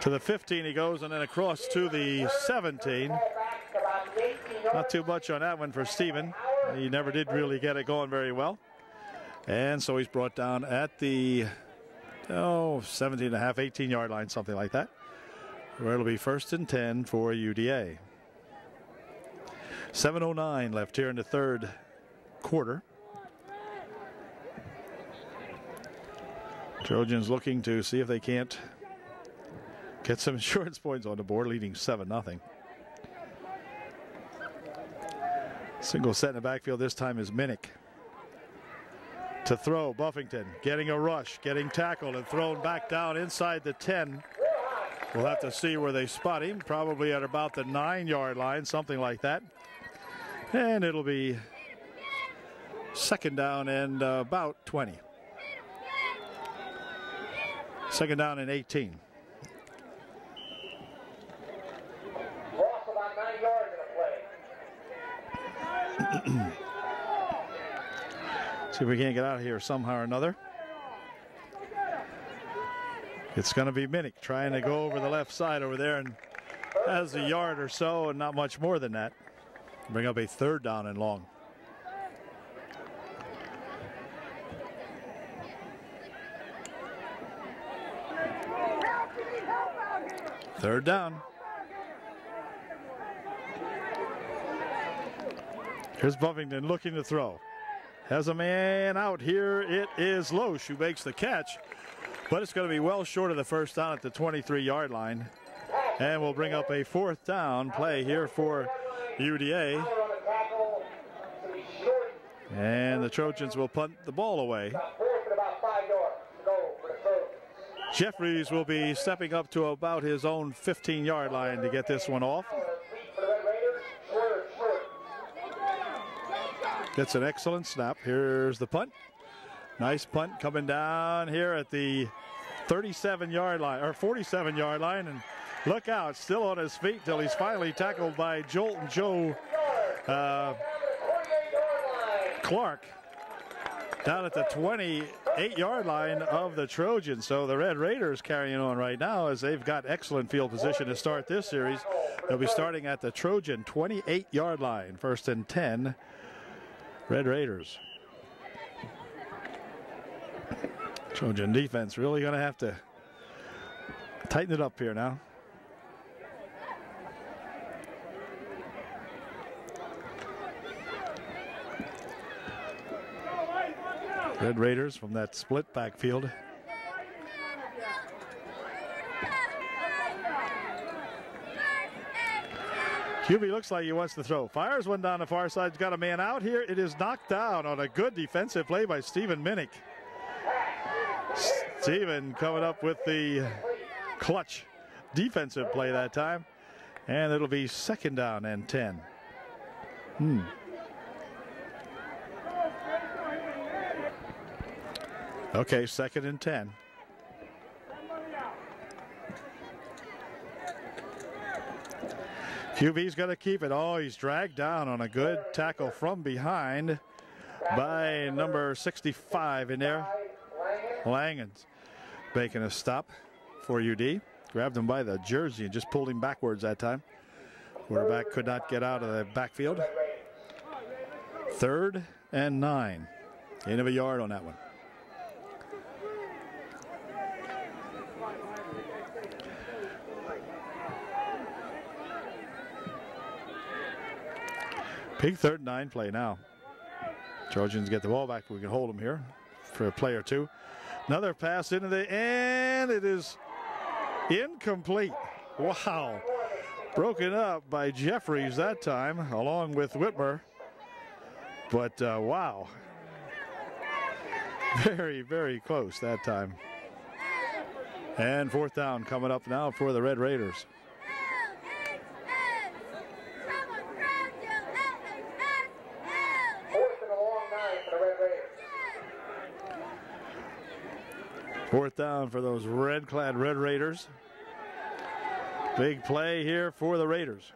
To the 15 he goes, and then across to the 17. Not too much on that one for Steven. He never did really get it going very well. And so he's brought down at the 17 and a half, 18-yard line, something like that, where it'll be 1st and 10 for UDA. 7:09 left here in the 3rd quarter. Trojans looking to see if they can't get some insurance points on the board, leading 7-0. Single set in the backfield this time is Minnick. To throw, Buffington getting a rush, getting tackled and thrown back down inside the 10. We'll have to see where they spot him, probably at about the 9-yard line, something like that. And it'll be second down and about 20. Second down and 18. Loss about 9 yards in the play. See if we can't get out of here somehow or another. It's going to be Minnick trying to go over the left side over there and has a yard or so and not much more than that. Bring up a third down and long. Third down. Here's Buffington looking to throw. Has a man out here. It is Lourdes who makes the catch. But it's going to be well short of the first down at the 23-yard line. And we'll bring up a fourth down play here for UDA. And the Trojans will punt the ball away. Jeffries will be stepping up to about his own 15-yard line to get this one off. Gets an excellent snap. Here's the punt. Nice punt coming down here at the 37-yard line or 47-yard line, and look out, still on his feet till he's finally tackled by Jolton Joe Clark down at the 28-yard line of the Trojans. So the Red Raiders carrying on right now as they've got excellent field position to start this series. They'll be starting at the Trojan 28-yard line. First and 10, Red Raiders. Trojan defense really going to have to tighten it up here now. Red Raiders from that split backfield. QB looks like he wants to throw. Fires one down the far side. He's got a man out here. It is knocked down on a good defensive play by Stephen Minnick. Stephen coming up with the clutch defensive play that time. And it'll be second down and 10. Okay, second and 10. QB's going to keep it. Oh, he's dragged down on a good tackle from behind by number 65 in there. Langens making a stop for UD. Grabbed him by the jersey and just pulled him backwards that time. Quarterback could not get out of the backfield. Third and 9. Gain of a yard on that one. Big third and 9 play now. Trojans get the ball back. We can hold them here for a play or two. Another pass into the end. It is incomplete. Wow. Broken up by Jeffries that time, along with Whitmer. But wow. Very, very close that time. And fourth down coming up now for the Red Raiders. Fourth down for those red-clad Red Raiders. Big play here for the Raiders.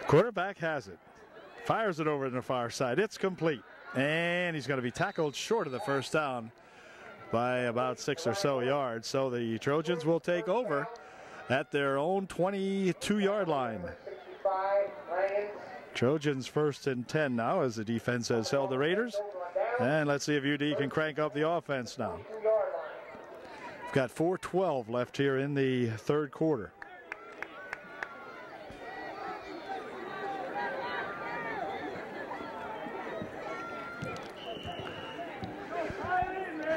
Quarterback has it. Fires it over to the far side. It's complete. And he's going to be tackled short of the first down by about 6 or so yards. So the Trojans will take over at their own 22-yard line. Trojans first and 10 now as the defense has held the Raiders. And let's see if UD can crank up the offense now. We've got 4:12 left here in the third quarter.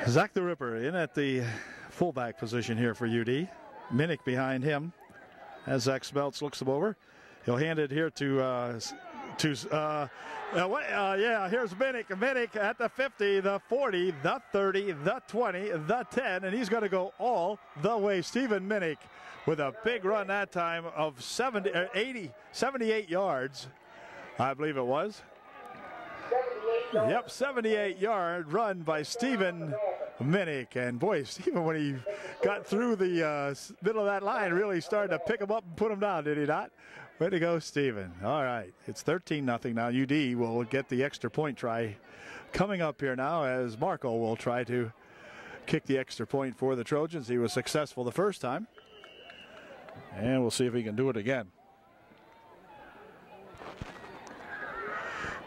Zach the Ripper in at the fullback position here for UD. Minnick behind him as Zach Smeltz looks him over. He'll hand it here to here's Minnick. Minnick at the 50, the 40, the 30, the 20, the 10, and he's going to go all the way. Stephen Minnick with a big run that time of 78 yards, I believe it was. 78-yard run by Stephen Minnick. And boy, Stephen, when he got through the middle of that line, really started to pick him up and put him down, did he not? Way to go, Stephen. All right, it's 13-0 now. UD will get the extra point try coming up here now as Marco will try to kick the extra point for the Trojans. He was successful the first time, and we'll see if he can do it again.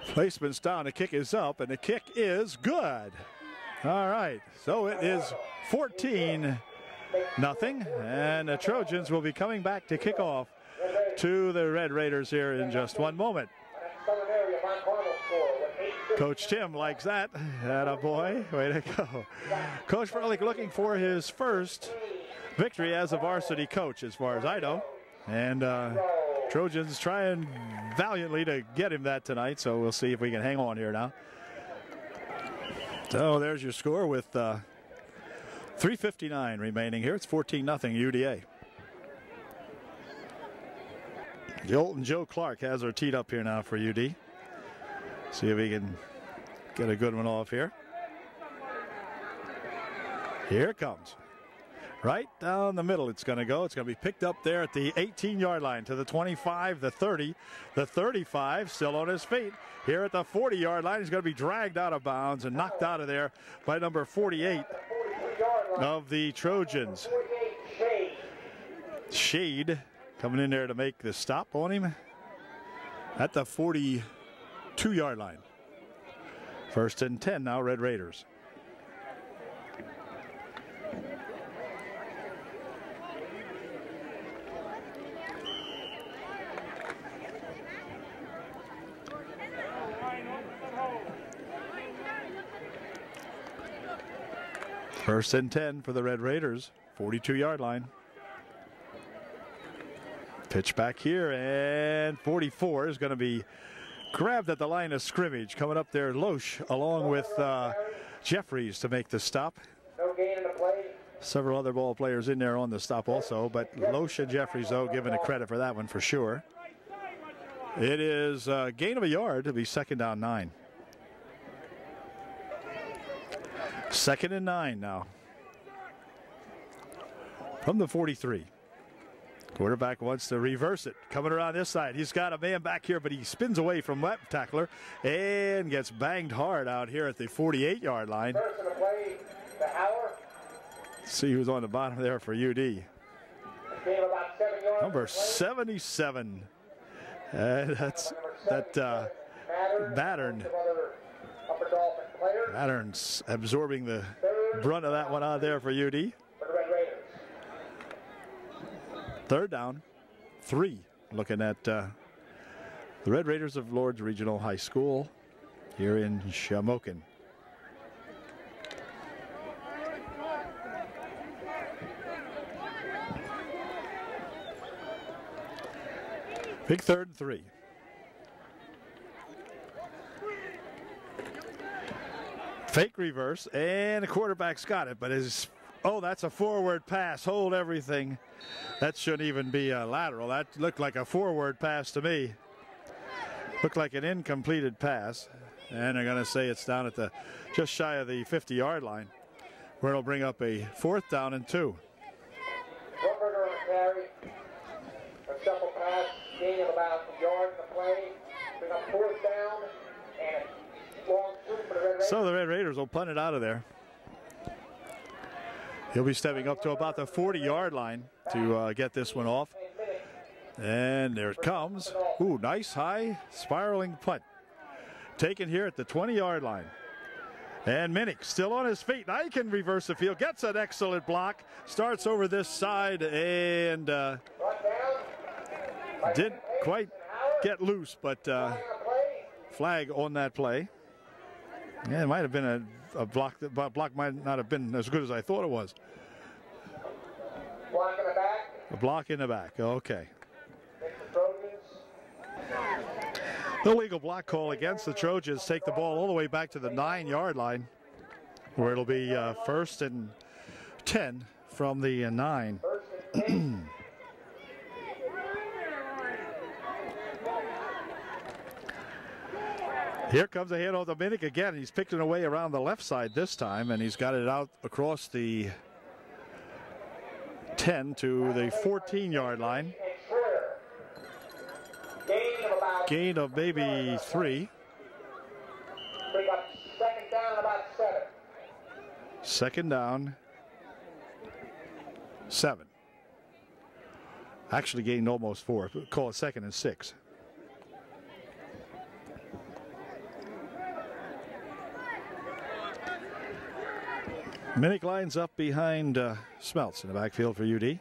Placement's down, the kick is up, and the kick is good. All right, so it is 14-0, and the Trojans will be coming back to kick off to the Red Raiders here in just one moment. Coach Tim likes that. Attaboy, way to go. Coach Froelich looking for his first victory as a varsity coach, as far as I know. And Trojans trying valiantly to get him that tonight, so we'll see if we can hang on here now. So there's your score with 3:59 remaining here. It's 14-0 UDA. Jolton Joe Clark has her teed up here now for UD. See if he can get a good one off here. Here it comes. Right down the middle it's going to go. It's going to be picked up there at the 18-yard line to the 25, the 30, the 35, still on his feet. Here at the 40-yard line, he's going to be dragged out of bounds and knocked out of there by number 48 of the Trojans. Shade coming in there to make the stop on him at the 42-yard line. 1st and 10 now, Red Raiders. First and 10 for the Red Raiders, 42-yard line. Pitch back here, and 44 is going to be grabbed at the line of scrimmage. Coming up there, Loesch along with Jeffries to make the stop. No gain in the play. Several other ball players in there on the stop also, but Loesch and Jeffries, though, given the credit for that one for sure. It is a gain of a yard to be 2nd down 9. 2nd and 9 now. From the 43. Quarterback wants to reverse it. Coming around this side. He's got a man back here, but he spins away from that tackler and gets banged hard out here at the 48-yard line. First in the play, the Howard. See who's on the bottom there for UD. Gain about 7 yards. Number 77. That's that Battern. Battern's absorbing the brunt of that one out there for UD. 3rd down, 3. Looking at the Red Raiders of Lourdes Regional High School here in Shamokin. Big 3rd and 3. Fake reverse, and the quarterback's got it, but that's a forward pass. Hold everything. That shouldn't even be a lateral. That looked like a forward pass to me. Looked like an incompleted pass, and they're going to say it's down at the just shy of the 50-yard line, where it'll bring up a 4th down and 2. Rumberger on the carry. A shuffle pass, gain of about a yard in the play. Bring up 4th down and long 2 for the Red Raiders. So the Red Raiders will punt it out of there. He'll be stepping up to about the 40-yard line to get this one off. And there it comes. Ooh, nice high spiraling punt. Taken here at the 20-yard line. And Minnick still on his feet. Now he can reverse the field. Gets an excellent block. Starts over this side and didn't quite get loose, but flag on that play. Yeah, it might have been a a block might not have been as good as I thought it was. Block in the back. A block in the back. Okay. The Trojans. Illegal block call against the Trojans. Take the ball all the way back to the 9-yard line, where it'll be first and 10 from the 9. Here comes a hit on Dominic again. He's picking away around the left side this time, and he's got it out across the 10 to the 14-yard line. Gain of maybe 3. We got second down about 7. Second down, 7. Actually gained almost 4. Call it second and 6. Minnick lines up behind Smeltz in the backfield for UD.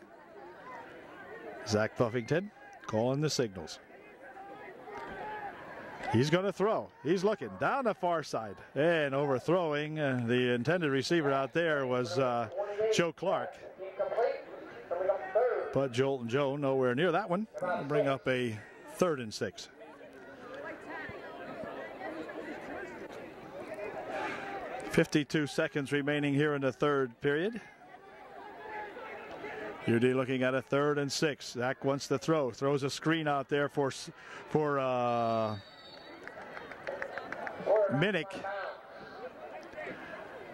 Zach Buffington calling the signals. He's going to throw. He's looking down the far side and overthrowing. The intended receiver out there was Joe Clark. But Joel and Joe nowhere near that one. We'll bring up a 3rd and 6. .52 seconds remaining here in the 3rd period. UD looking at a 3rd and 6. Zach wants to throw. Throws a screen out there for Minnick.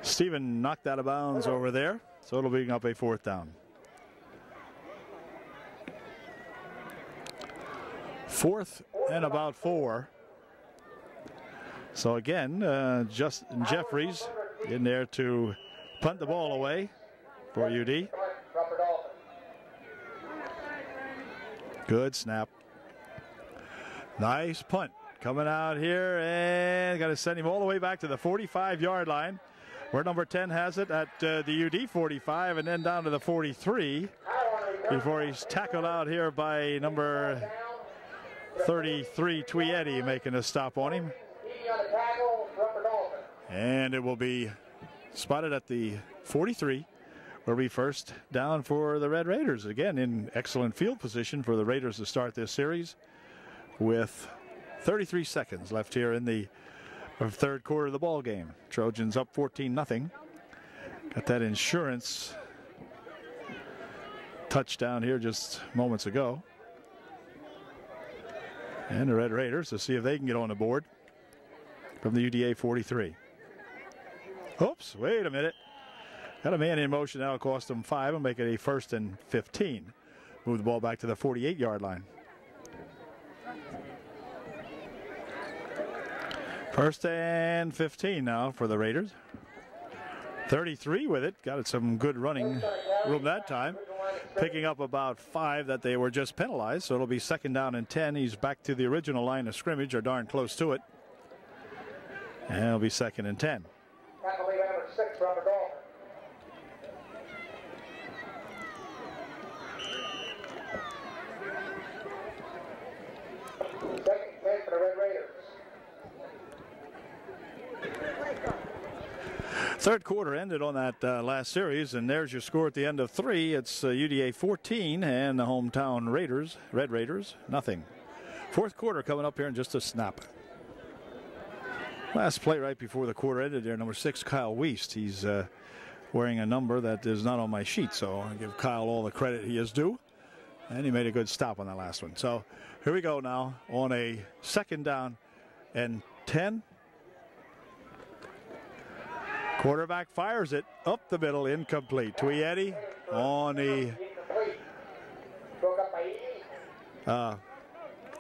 Steven knocked out of bounds over there, so it'll bring up a 4th down. 4th and about 4. So again, Justin Jeffries in there to punt the ball away for UD. Good snap. Nice punt coming out here, and got to send him all the way back to the 45-yard line, where number 10 has it at the UD 45, and then down to the 43 before he's tackled out here by number 33 Tweedy, making a stop on him. And it will be spotted at the 43, where we first down for the Red Raiders. Again, in excellent field position for the Raiders to start this series with 33 seconds left here in the 3rd quarter of the ball game. Trojans up 14-0. Got that insurance touchdown here just moments ago. And the Red Raiders to see if they can get on the board from the UDA 43. Oops, wait a minute. Got a man in motion now, cost them 5 and make it a 1st and 15. Move the ball back to the 48-yard line. 1st and 15 now for the Raiders. 33 with it. Got it some good running room that time. Picking up about 5 that they were just penalized. So it'll be 2nd down and 10. He's back to the original line of scrimmage, or darn close to it. And it'll be 2nd and 10. Tackle lead number 6, Robert Dauphin. Second and 10 for the Red Raiders. 3rd quarter ended on that last series, and there's your score at the end of 3. It's UDA 14 and the hometown Raiders, Red Raiders, nothing. 4th quarter coming up here in just a snap. Last play right before the quarter ended there, number 6, Kyle Wiest. He's wearing a number that is not on my sheet, so I give Kyle all the credit he is due. And he made a good stop on that last one. So here we go now on a 2nd down and 10. Quarterback fires it up the middle, incomplete. Tweedy on the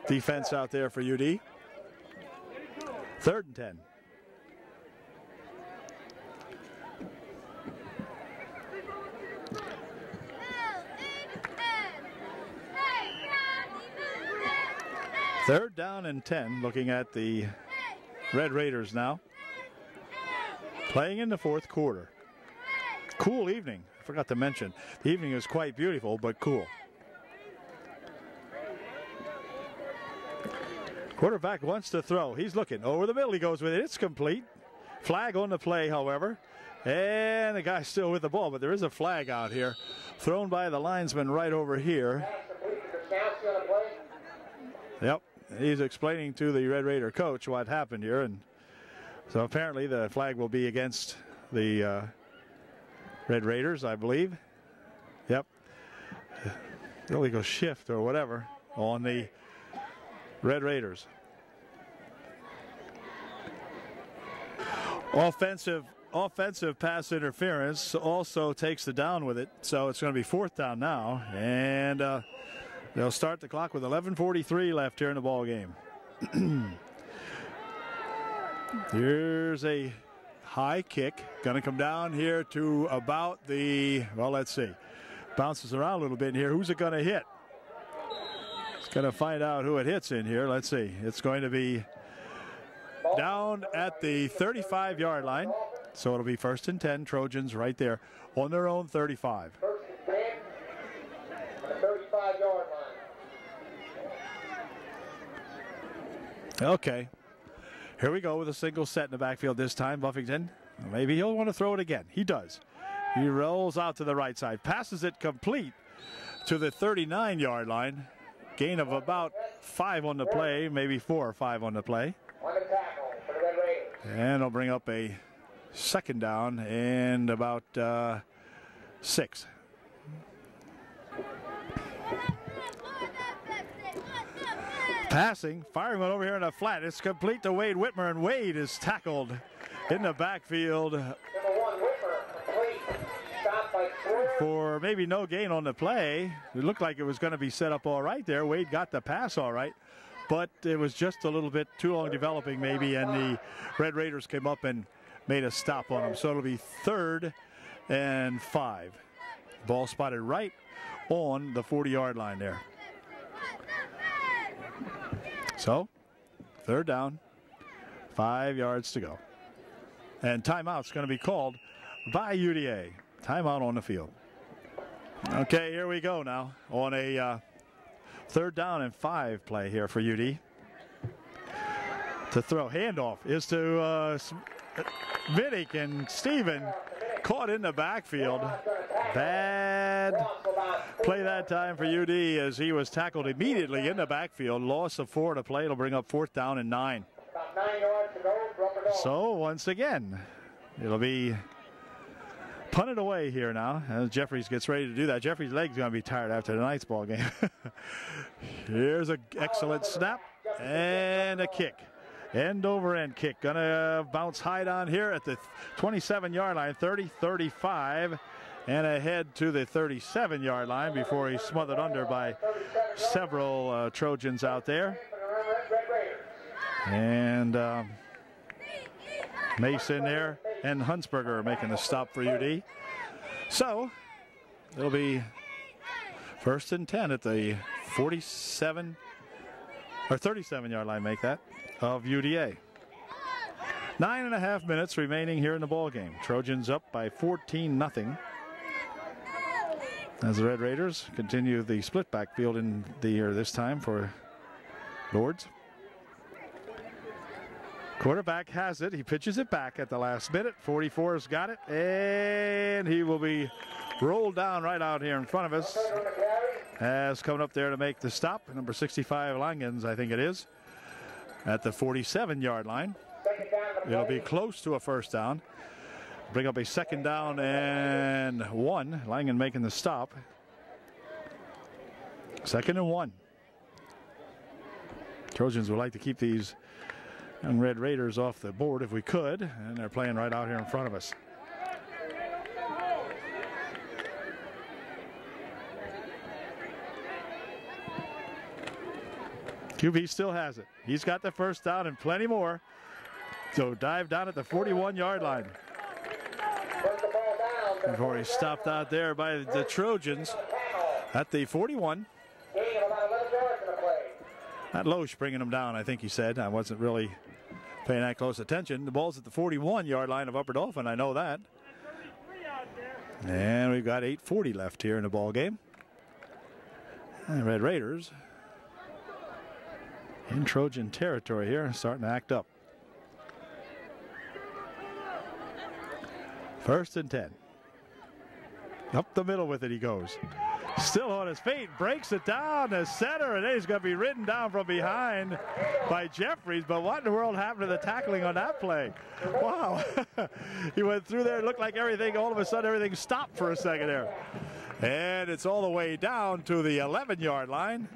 defense out there for UD. 3rd and 10. Third down and 10, looking at the Red Raiders now. Playing in the 4th quarter. Cool evening. I forgot to mention, the evening is quite beautiful, but cool. Quarterback wants to throw. He's looking over the middle. He goes with it. It's complete. Flag on the play, however. And the guy's still with the ball, but there is a flag out here. Thrown by the linesman right over here. Yep, he's explaining to the Red Raider coach what happened here. And so apparently the flag will be against the Red Raiders, I believe. Yep. Illegal shift or whatever on the Red Raiders. Offensive pass interference also takes the down with it, so it's going to be 4th down now, and they'll start the clock with 11:43 left here in the ball game. Here's a high kick, going to come down here to about the, well, let's see, bounces around a little bit here. Who's it going to hit? It's going to find out who it hits in here. Let's see. It's going to be down at the 35-yard line. So it'll be 1st and 10, Trojans right there on their own 35. 1st and 10 on the 35-yard line. Okay. Here we go with a single set in the backfield this time. Buffington, maybe he'll want to throw it again. He does. He rolls out to the right side, passes it complete to the 39-yard line. Gain of about 5 on the play, maybe 4 or 5 on the play. On the tackle for the Red Raiders. And it'll bring up a 2nd down and about 6. Passing, firing one over here in the flat. It's complete to Wade Whitmer, and Wade is tackled in the backfield. Number 1, Whitmer, complete. Stopped by Sawyer. For maybe no gain on the play. It looked like it was going to be set up all right there. Wade got the pass all right, but it was just a little bit too long developing maybe, and the Red Raiders came up and made a stop on him. So it'll be 3rd and 5. Ball spotted right on the 40-yard line there. So 3rd down, 5 yards to go. And timeout's going to be called by UDA. Timeout on the field. Okay, here we go now on a 3rd down and 5 play here for UD. To throw, handoff is to Minnick, and Steven caught in the backfield. Bad play that time for UD as he was tackled immediately in the backfield. Loss of 4 to play. It'll bring up 4th down and 9. About 9 yards to go. So once again, it'll be punted away here now as Jeffries gets ready to do that. Jeffries' leg's going to be tired after tonight's ball game. Here's an excellent snap and a kick. End over end kick. Gonna bounce high down here at the 27-yard line, 30-35, and ahead to the 37-yard line before he's smothered under by several Trojans out there. And Mason there and Huntsberger are making the stop for UD. So it'll be 1st and 10 at the 47 or 37-yard line, make that, of UDA. 9.5 minutes remaining here in the ball game. Trojans up by 14-0. As the Red Raiders continue the split backfield in the air this time for Lourdes. Quarterback has it. He pitches it back at the last minute. 44's got it, and he will be rolled down right out here in front of us. As coming up there to make the stop, number 65 Langens, I think it is, at the 47-yard line. It'll be close to a 1st down. Bring up a 2nd down and 1. Langen making the stop. 2nd and 1. Trojans would like to keep these young Red Raiders off the board if we could, and they're playing right out here in front of us. QB still has it. He's got the 1st down and plenty more. So dive down at the 41-yard line. Before he's stopped out there by the Trojans at the 41. That Loesch bringing him down, I think he said. I wasn't really paying that close attention. The ball's at the 41-yard line of Upper Dauphin. I know that. And we've got 8:40 left here in the ball game. And Red Raiders in Trojan territory here, starting to act up. First and 10. Up the middle with it he goes. Still on his feet, breaks it down to center, and then he's going to be ridden down from behind by Jeffries. But what in the world happened to the tackling on that play? Wow. He went through there, it looked like everything, all of a sudden everything stopped for a second there. And it's all the way down to the 11-yard line.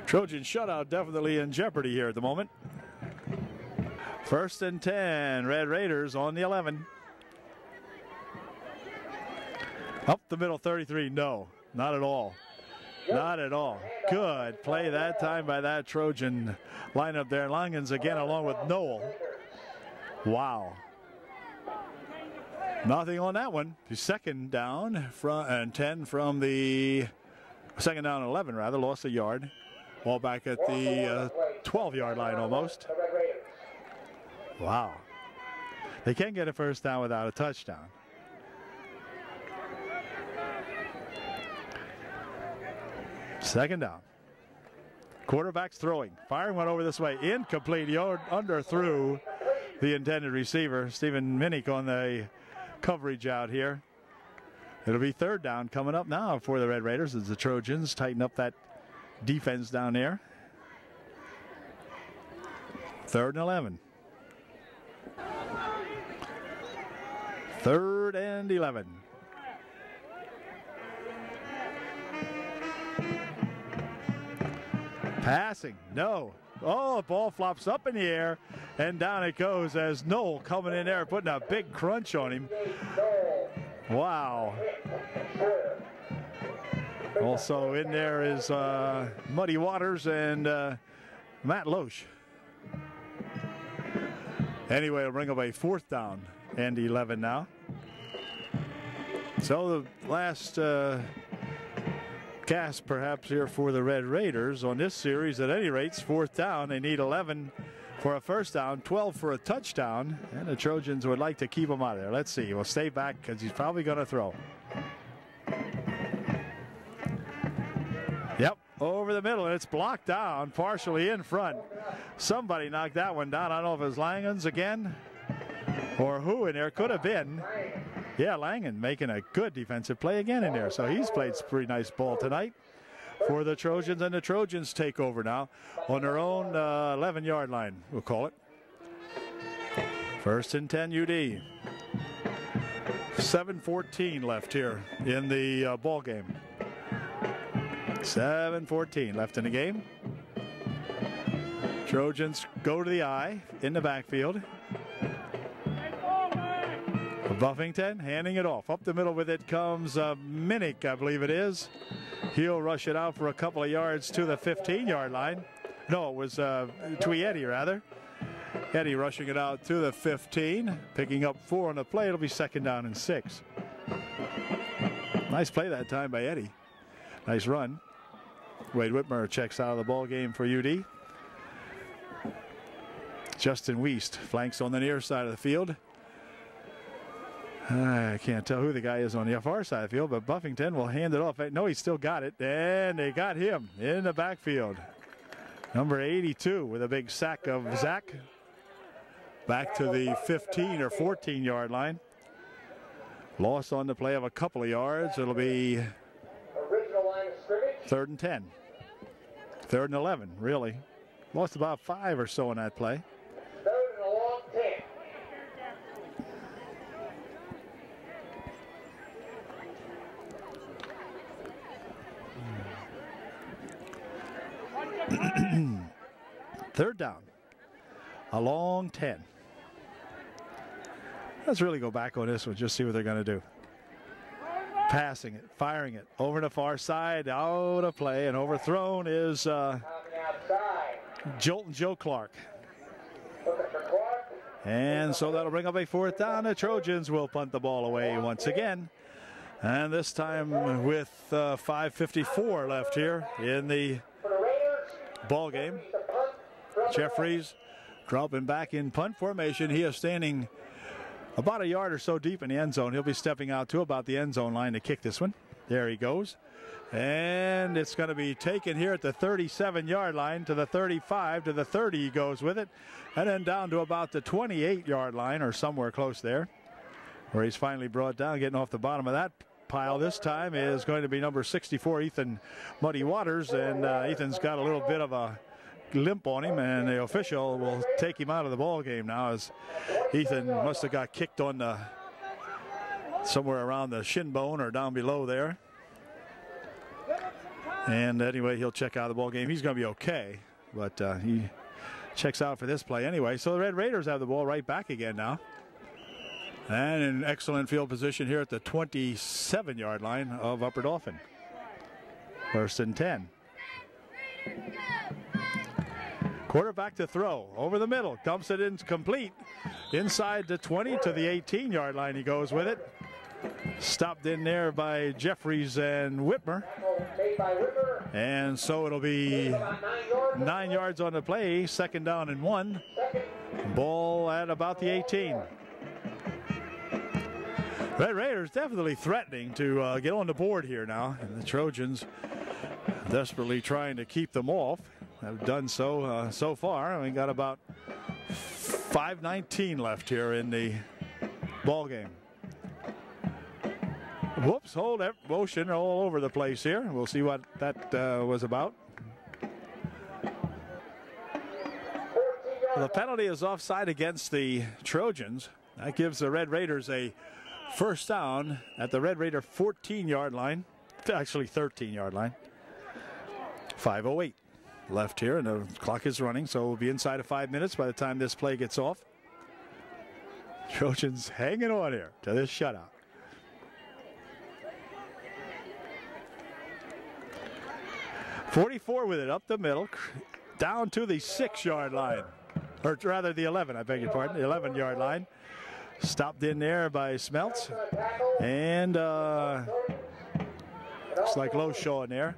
Trojan shutout definitely in jeopardy here at the moment. First and 10, Red Raiders on the 11. Up the middle, 33, no, not at all. Not at all. Good play that time by that Trojan lineup there. Langens again along with Noel. Wow. Nothing on that one. The second down and 10 from the second down and 11 rather, lost a yard. Ball back at the 12-yard line almost. Wow. They can't get a first down without a touchdown. Second down. Quarterback's throwing. Firing one over this way. Incomplete. He underthrew the intended receiver. Stephen Minnick on the coverage out here. It'll be third down coming up now for the Red Raiders as the Trojans tighten up that defense down there. Third and 11. Third and 11. Passing, no. Oh, the ball flops up in the air, and down it goes as Noel coming in there, putting a big crunch on him. Wow. Also in there is Muddy Waters and Matt Loesch. Anyway, it'll bring up a fourth down and 11 now. So the last gasp perhaps here for the Red Raiders on this series. At any rate, it's fourth down. They need 11 for a first down, 12 for a touchdown, and the Trojans would like to keep him out of there. Let's see. We'll stay back because he's probably going to throw. Yep, over the middle, and it's blocked down, partially in front. Somebody knocked that one down. I don't know if it was Langens again or who in there. Could have been. Yeah, Langen making a good defensive play again in there. So he's played some pretty nice ball tonight for the Trojans, and the Trojans take over now on their own 11-yard line, we'll call it. First and 10 UD. 7:14 left here in the ball game. 7:14 left in the game. Trojans go to the eye in the backfield. Buffington handing it off. Up the middle with it comes Minnick, I believe it is. He'll rush it out for a couple of yards to the 15-yard line. No, it was Eddie, rather. Eddie rushing it out to the 15, picking up 4 on the play. It'll be second down and 6. Nice play that time by Eddie. Nice run. Wade Whitmer checks out of the ball game for UD. Justin Wiest flanks on the near side of the field. I can't tell who the guy is on the far side of the field, but Buffington will hand it off. No, he still got it, and they got him in the backfield. Number 82 with a big sack of Zach. Back to the 15 or 14-yard line. Loss on the play of a couple of yards. It'll be third and 10. Third and 11, really. Lost about 5 or so on that play. Third and a long 10. Third down. A long 10. Let's really go back on this one, just see what they're going to do. Passing it, firing it over the far side, out of play, and overthrown is Jolton Joe Clark. And so that'll bring up a fourth down. The Trojans will punt the ball away once again. And this time with 5:54 left here in the ball game. Jeffries dropping back in punt formation. He is standing about a yard or so deep in the end zone. He'll be stepping out to about the end zone line to kick this one. There he goes. And it's going to be taken here at the 37-yard line to the 35, to the 30 he goes with it. And then down to about the 28-yard line or somewhere close there, where he's finally brought down, getting off the bottom of that pile this time is going to be number 64, Ethan Muddy Waters. And Ethan's got a little bit of a limp on him, and the official will take him out of the ball game now, as Ethan must have got kicked on the somewhere around the shin bone or down below there. And anyway, he'll check out of the ball game. He's going to be okay, but he checks out for this play anyway. So the Red Raiders have the ball right back again now. And in excellent field position here at the 27-yard line of Upper Dauphin. 1st and 10. Quarterback to throw. Over the middle. Dumps it in complete. Inside the 20 to the 18-yard line he goes with it. Stopped in there by Jeffries and Whitmer. And so it'll be 9 yards on the play. 2nd down and 1. Ball at about the 18. Red Raiders definitely threatening to get on the board here now. And the Trojans desperately trying to keep them off. Have done so so far. We got about 5:19 left here in the ball game. Whoops, hold that motion all over the place here. We'll see what that was about. Well, the penalty is offside against the Trojans. That gives the Red Raiders a 1st down at the Red Raider 14-yard line. Actually 13-yard line. 5:08 left here, and the clock is running, so we'll be inside of 5 minutes by the time this play gets off. Trojans hanging on here to this shutout. .44 with it up the middle, down to the 6-yard line, or rather the 11, I beg your pardon, the 11-yard line. Stopped in there by Smeltz, and looks like low showing there.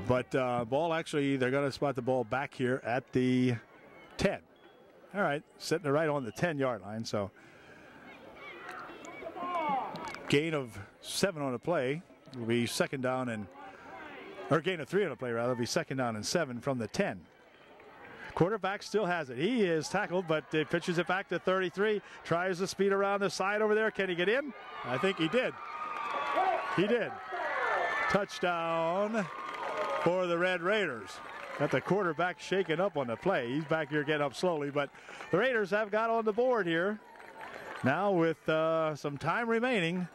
But ball actually, they're going to spot the ball back here at the 10. All right, sitting right on the 10-yard line, so gain of 7 on the play will be 2nd down and, or gain of 3 on the play rather, will be 2nd down and 7 from the 10. Quarterback still has it. He is tackled, but pitches it back to 33. Tries to speed around the side over there. Can he get in? I think he did. He did. Touchdown for the Red Raiders. Got the quarterback shaken up on the play. He's back here getting up slowly, but the Raiders have got on the board here. Now with some time remaining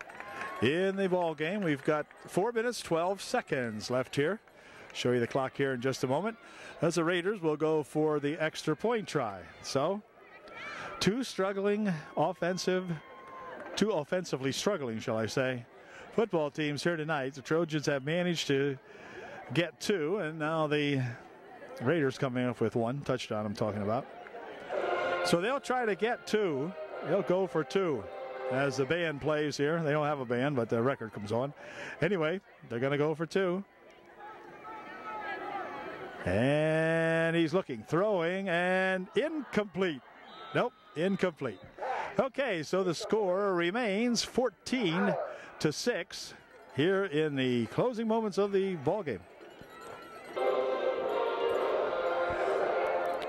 in the ball game. We've got 4 minutes, 12 seconds left here. Show you the clock here in just a moment, as the Raiders will go for the extra point try. So two offensively struggling, shall I say, football teams here tonight. The Trojans have managed to get 2, and now the Raiders coming up with 1 touchdown I'm talking about. So they'll try to get 2. They'll go for 2 as the band plays here. They don't have a band, but the record comes on. Anyway, they're going to go for 2. And he's looking, throwing, and incomplete. Nope, incomplete. Okay, so the score remains 14-6 here in the closing moments of the ball game.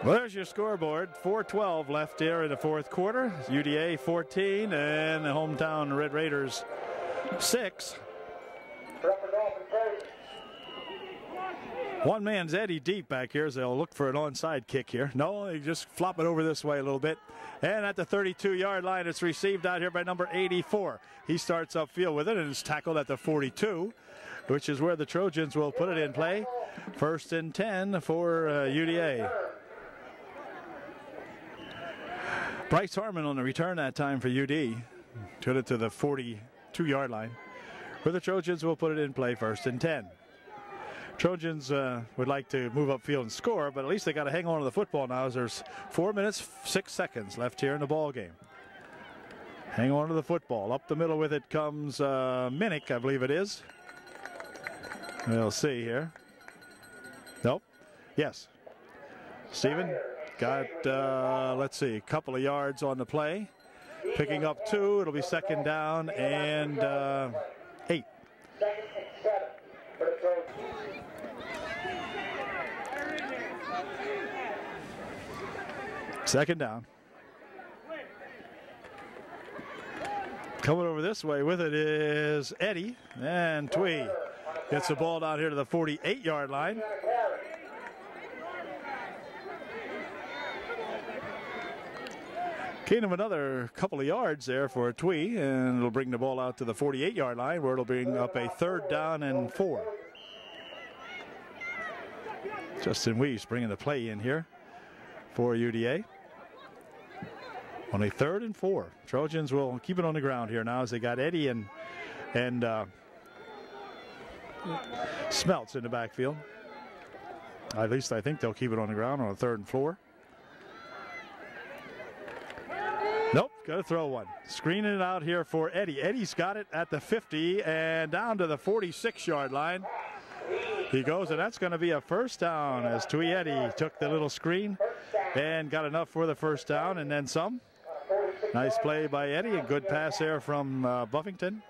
Well, there's your scoreboard. 4:12 left here in the 4th quarter. UDA 14 and the hometown Red Raiders 6. One man's Eddie deep back here, so they'll look for an onside kick here. No, they just flop it over this way a little bit. And at the 32-yard line, it's received out here by number 84. He starts upfield with it and is tackled at the 42, which is where the Trojans will put it in play. 1st and 10 for UDA. Bryce Harmon on the return that time for UD. Took it to the 42-yard line, where the Trojans will put it in play. 1st and 10. Trojans would like to move upfield and score, but at least they got to hang on to the football now, as there's 4 minutes, 6 seconds left here in the ball game. Hang on to the football. Up the middle with it comes Minnick, I believe it is. We'll see here. Nope. Yes. Stephen got, let's see, a couple of yards on the play. Picking up 2. It'll be 2nd down and 8. Second down. Coming over this way with it is Eddie, and Twee gets the ball down here to the 48-yard line. Gain him another couple of yards there for Twee, and it'll bring the ball out to the 48-yard line, where it'll bring up a 3rd down and 4. Justin Weiss bringing the play in here for UDA. On a 3rd and 4. Trojans will keep it on the ground here now as they got Eddie and Smelts in the backfield. At least I think they'll keep it on the ground on a 3rd and 4. Nope, got to throw one. Screening it out here for Eddie. Eddie's got it at the 50 and down to the 46-yard line. He goes, and that's going to be a 1st down as Twee Eddie took the little screen and got enough for the 1st down and then some. Nice play by Eddie, a good pass there from Buffington.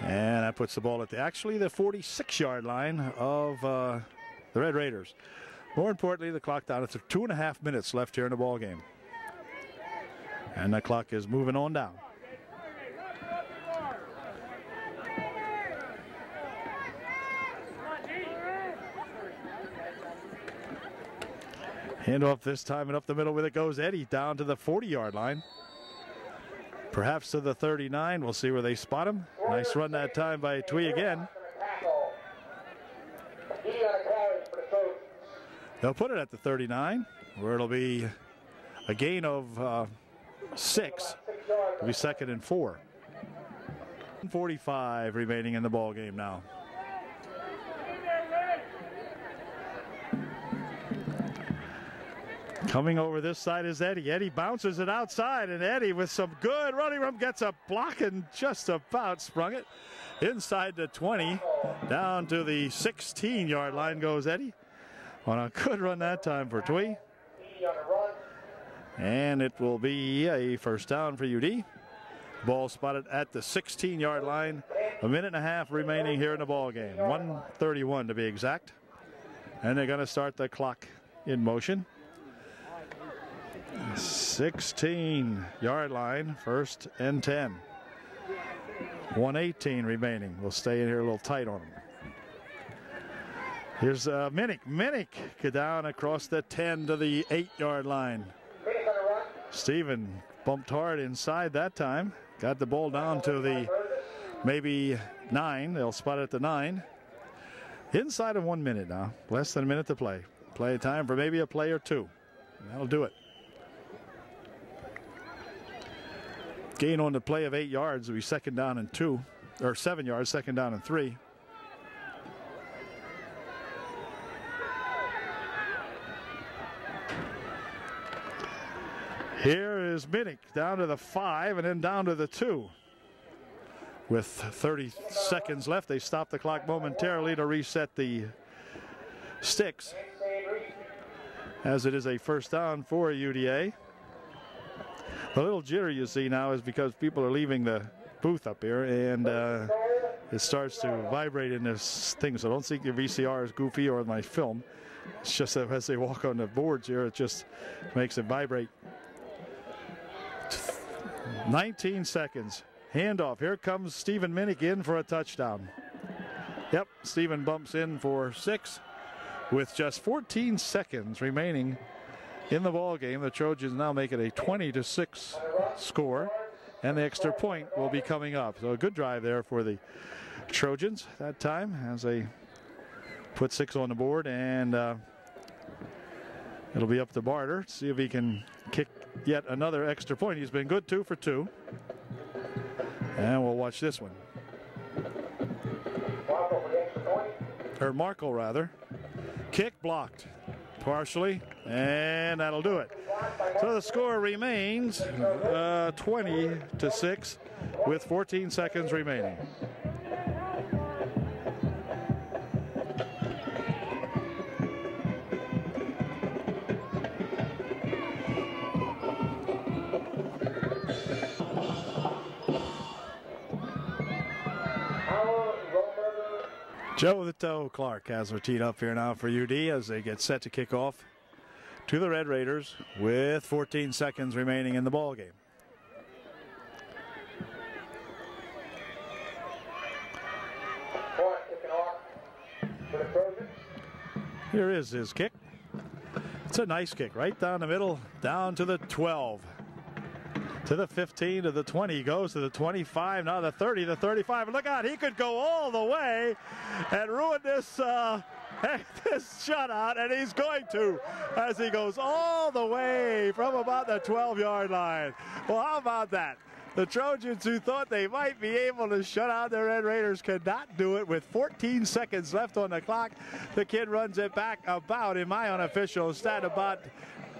And that puts the ball at the 46-yard line of the Red Raiders. More importantly, the clock down. It's 2.5 minutes left here in the ball game. And the clock is moving on down. Handoff this time, and up the middle with it goes Eddie down to the 40-yard line. Perhaps to the 39. We'll see where they spot him. Nice run that time by Twee again. They'll put it at the 39, where it'll be a gain of 6. It'll be 2nd and 4. 45 remaining in the ball game now. Coming over this side is Eddie. Eddie bounces it outside, and Eddie with some good running room gets a block and just about sprung it. Inside the 20, down to the 16-yard line goes Eddie. On a good run that time for Twee. And it will be a 1st down for UD. Ball spotted at the 16-yard line. 1.5 minutes remaining here in the ball game. 1:31 to be exact. And they're going to start the clock in motion. 16-yard line, 1st and 10. 1:18 remaining. We'll stay in here a little tight on them. Here's Minnick. Minnick get down across the 10 to the 8-yard line. Steven bumped hard inside that time. Got the ball down to the maybe 9. They'll spot it at the 9. Inside of 1 minute now. Less than a minute to play. Play time for maybe a play or two. That'll do it. Gain on the play of 8 yards will be 2nd down and 2. Or 7 yards, 2nd down and 3. Here is Minnick down to the 5 and then down to the 2. With 30 seconds left, they stop the clock momentarily to reset the sticks, as it is a 1st down for UDA. The little jitter you see now is because people are leaving the booth up here, and it starts to vibrate in this thing. So don't think your VCR is goofy or my film. It's just that as they walk on the boards here, it just makes it vibrate. 19 seconds. Handoff. Here comes Stephen Minnick in for a touchdown. Yep, Stephen bumps in for 6 with just 14 seconds remaining in the ball game. The Trojans now make it a 20-6 score, and the extra point will be coming up. So a good drive there for the Trojans that time as they put 6 on the board, and it'll be up to Barter to see if he can kick yet another extra point. He's been good 2 for 2. And we'll watch this one. Or Markle, rather. Kick blocked partially, and that'll do it. So the score remains 20-6 with 14 seconds remaining. Joe the Toe Clark has her teed up here now for UD as they get set to kick off. to the Red Raiders with 14 seconds remaining in the ball game. Here is his kick. It's a nice kick right down the middle, down to the 12. To the 15, to the 20, he goes to the 25, now the 30, the 35. And look out, he could go all the way and ruin this this shutout, and he's going to, as he goes all the way from about the 12-yard line. Well, how about that? The Trojans, who thought they might be able to shut out the Red Raiders, could not do it with 14 seconds left on the clock. The kid runs it back about, in my unofficial stat, about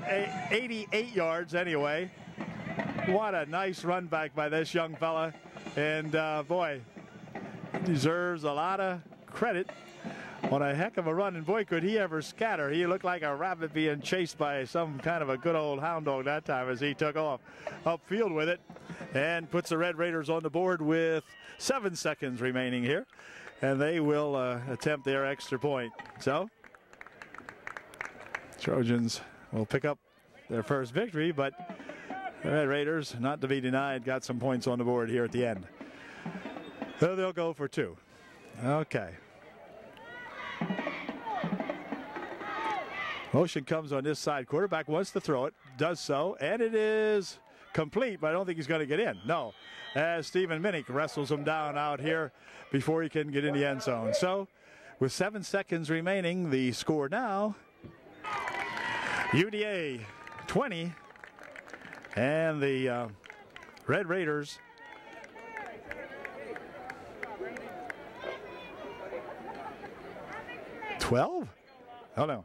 88 yards anyway. What a nice run back by this young fella. And boy, deserves a lot of credit. What a heck of a run, and boy, could he ever scatter. He looked like a rabbit being chased by some kind of a good old hound dog that time as he took off upfield with it and puts the Red Raiders on the board with 7 seconds remaining here, and they will attempt their extra point. So Trojans will pick up their first victory, but the Red Raiders, not to be denied, got some points on the board here at the end. So they'll go for 2. Okay. Motion comes on this side. Quarterback wants to throw it, does so, and it is complete, but I don't think he's going to get in. No, as Stephen Minnick wrestles him down out here before he can get in the end zone. So with 7 seconds remaining, the score now, UDA 20 and the Red Raiders 12? Oh no.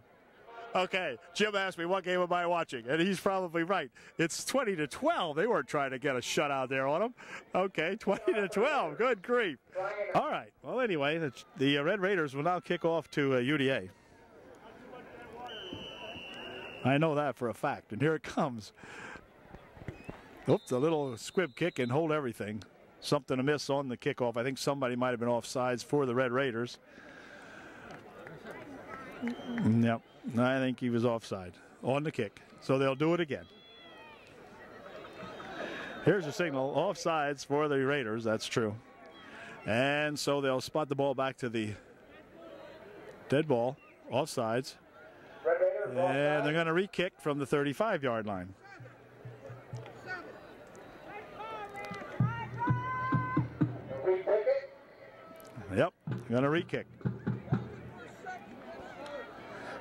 Okay, Jim asked me what game am I watching, and he's probably right. It's 20-12. They weren't trying to get a shutout there on them. Okay, 20-12. Good grief. All right. Well, anyway, the Red Raiders will now kick off to UDA. I know that for a fact, and here it comes. Oops, a little squib kick and hold everything. Something amiss on the kickoff. I think somebody might have been offsides for the Red Raiders. Yep, I think he was offside on the kick. So they'll do it again. Here's a signal, offsides for the Raiders, that's true. And so they'll spot the ball back to the dead ball, offsides. And they're going to re-kick from the 35-yard line. Yep, going to re-kick.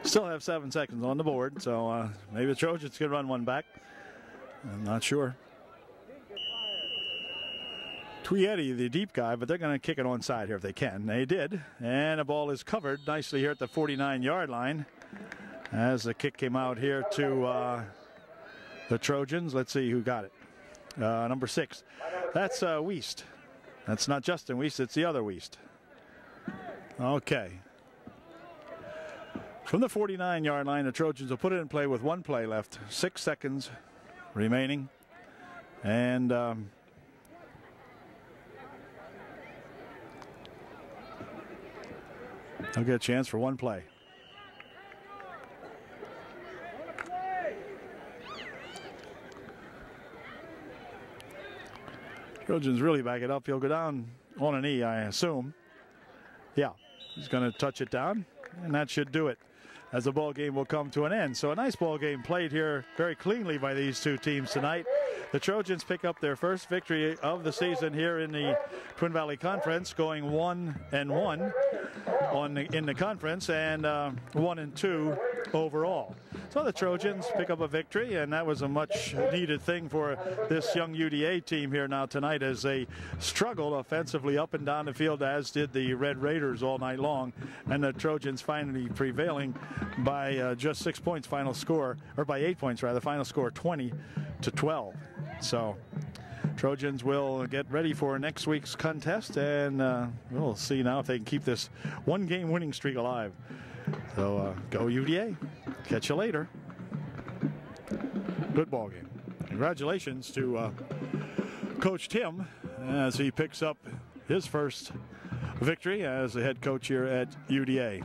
Still have 7 seconds on the board, so maybe the Trojans could run one back. I'm not sure. Tweedy, the deep guy, but they're going to kick it onside here if they can. They did, and the ball is covered nicely here at the 49-yard line as the kick came out here to the Trojans. Let's see who got it. Number 6. That's Wiest. That's not Justin Wiest, it's the other Wiest. Okay. From the 49-yard line, the Trojans will put it in play with 1 play left. 6 seconds remaining. And they'll get a chance for 1 play. Trojans really back it up. He'll go down on a knee, I assume. Yeah, he's going to touch it down, and that should do it as the ball game will come to an end. So a nice ball game played here very cleanly by these two teams tonight. The Trojans pick up their first victory of the season here in the Twin Valley Conference, going 1-1 in the conference and 1-2 overall. So the Trojans pick up a victory, and that was a much needed thing for this young UDA team here now tonight as they struggled offensively up and down the field, as did the Red Raiders all night long, and the Trojans finally prevailing by just 6 points final score, or by 8 points rather, final score 20-12. So Trojans will get ready for next week's contest, and we'll see now if they can keep this 1-game winning streak alive. So go UDA. Catch you later. Good ball game. Congratulations to Coach Tim as he picks up his first victory as the head coach here at UDA.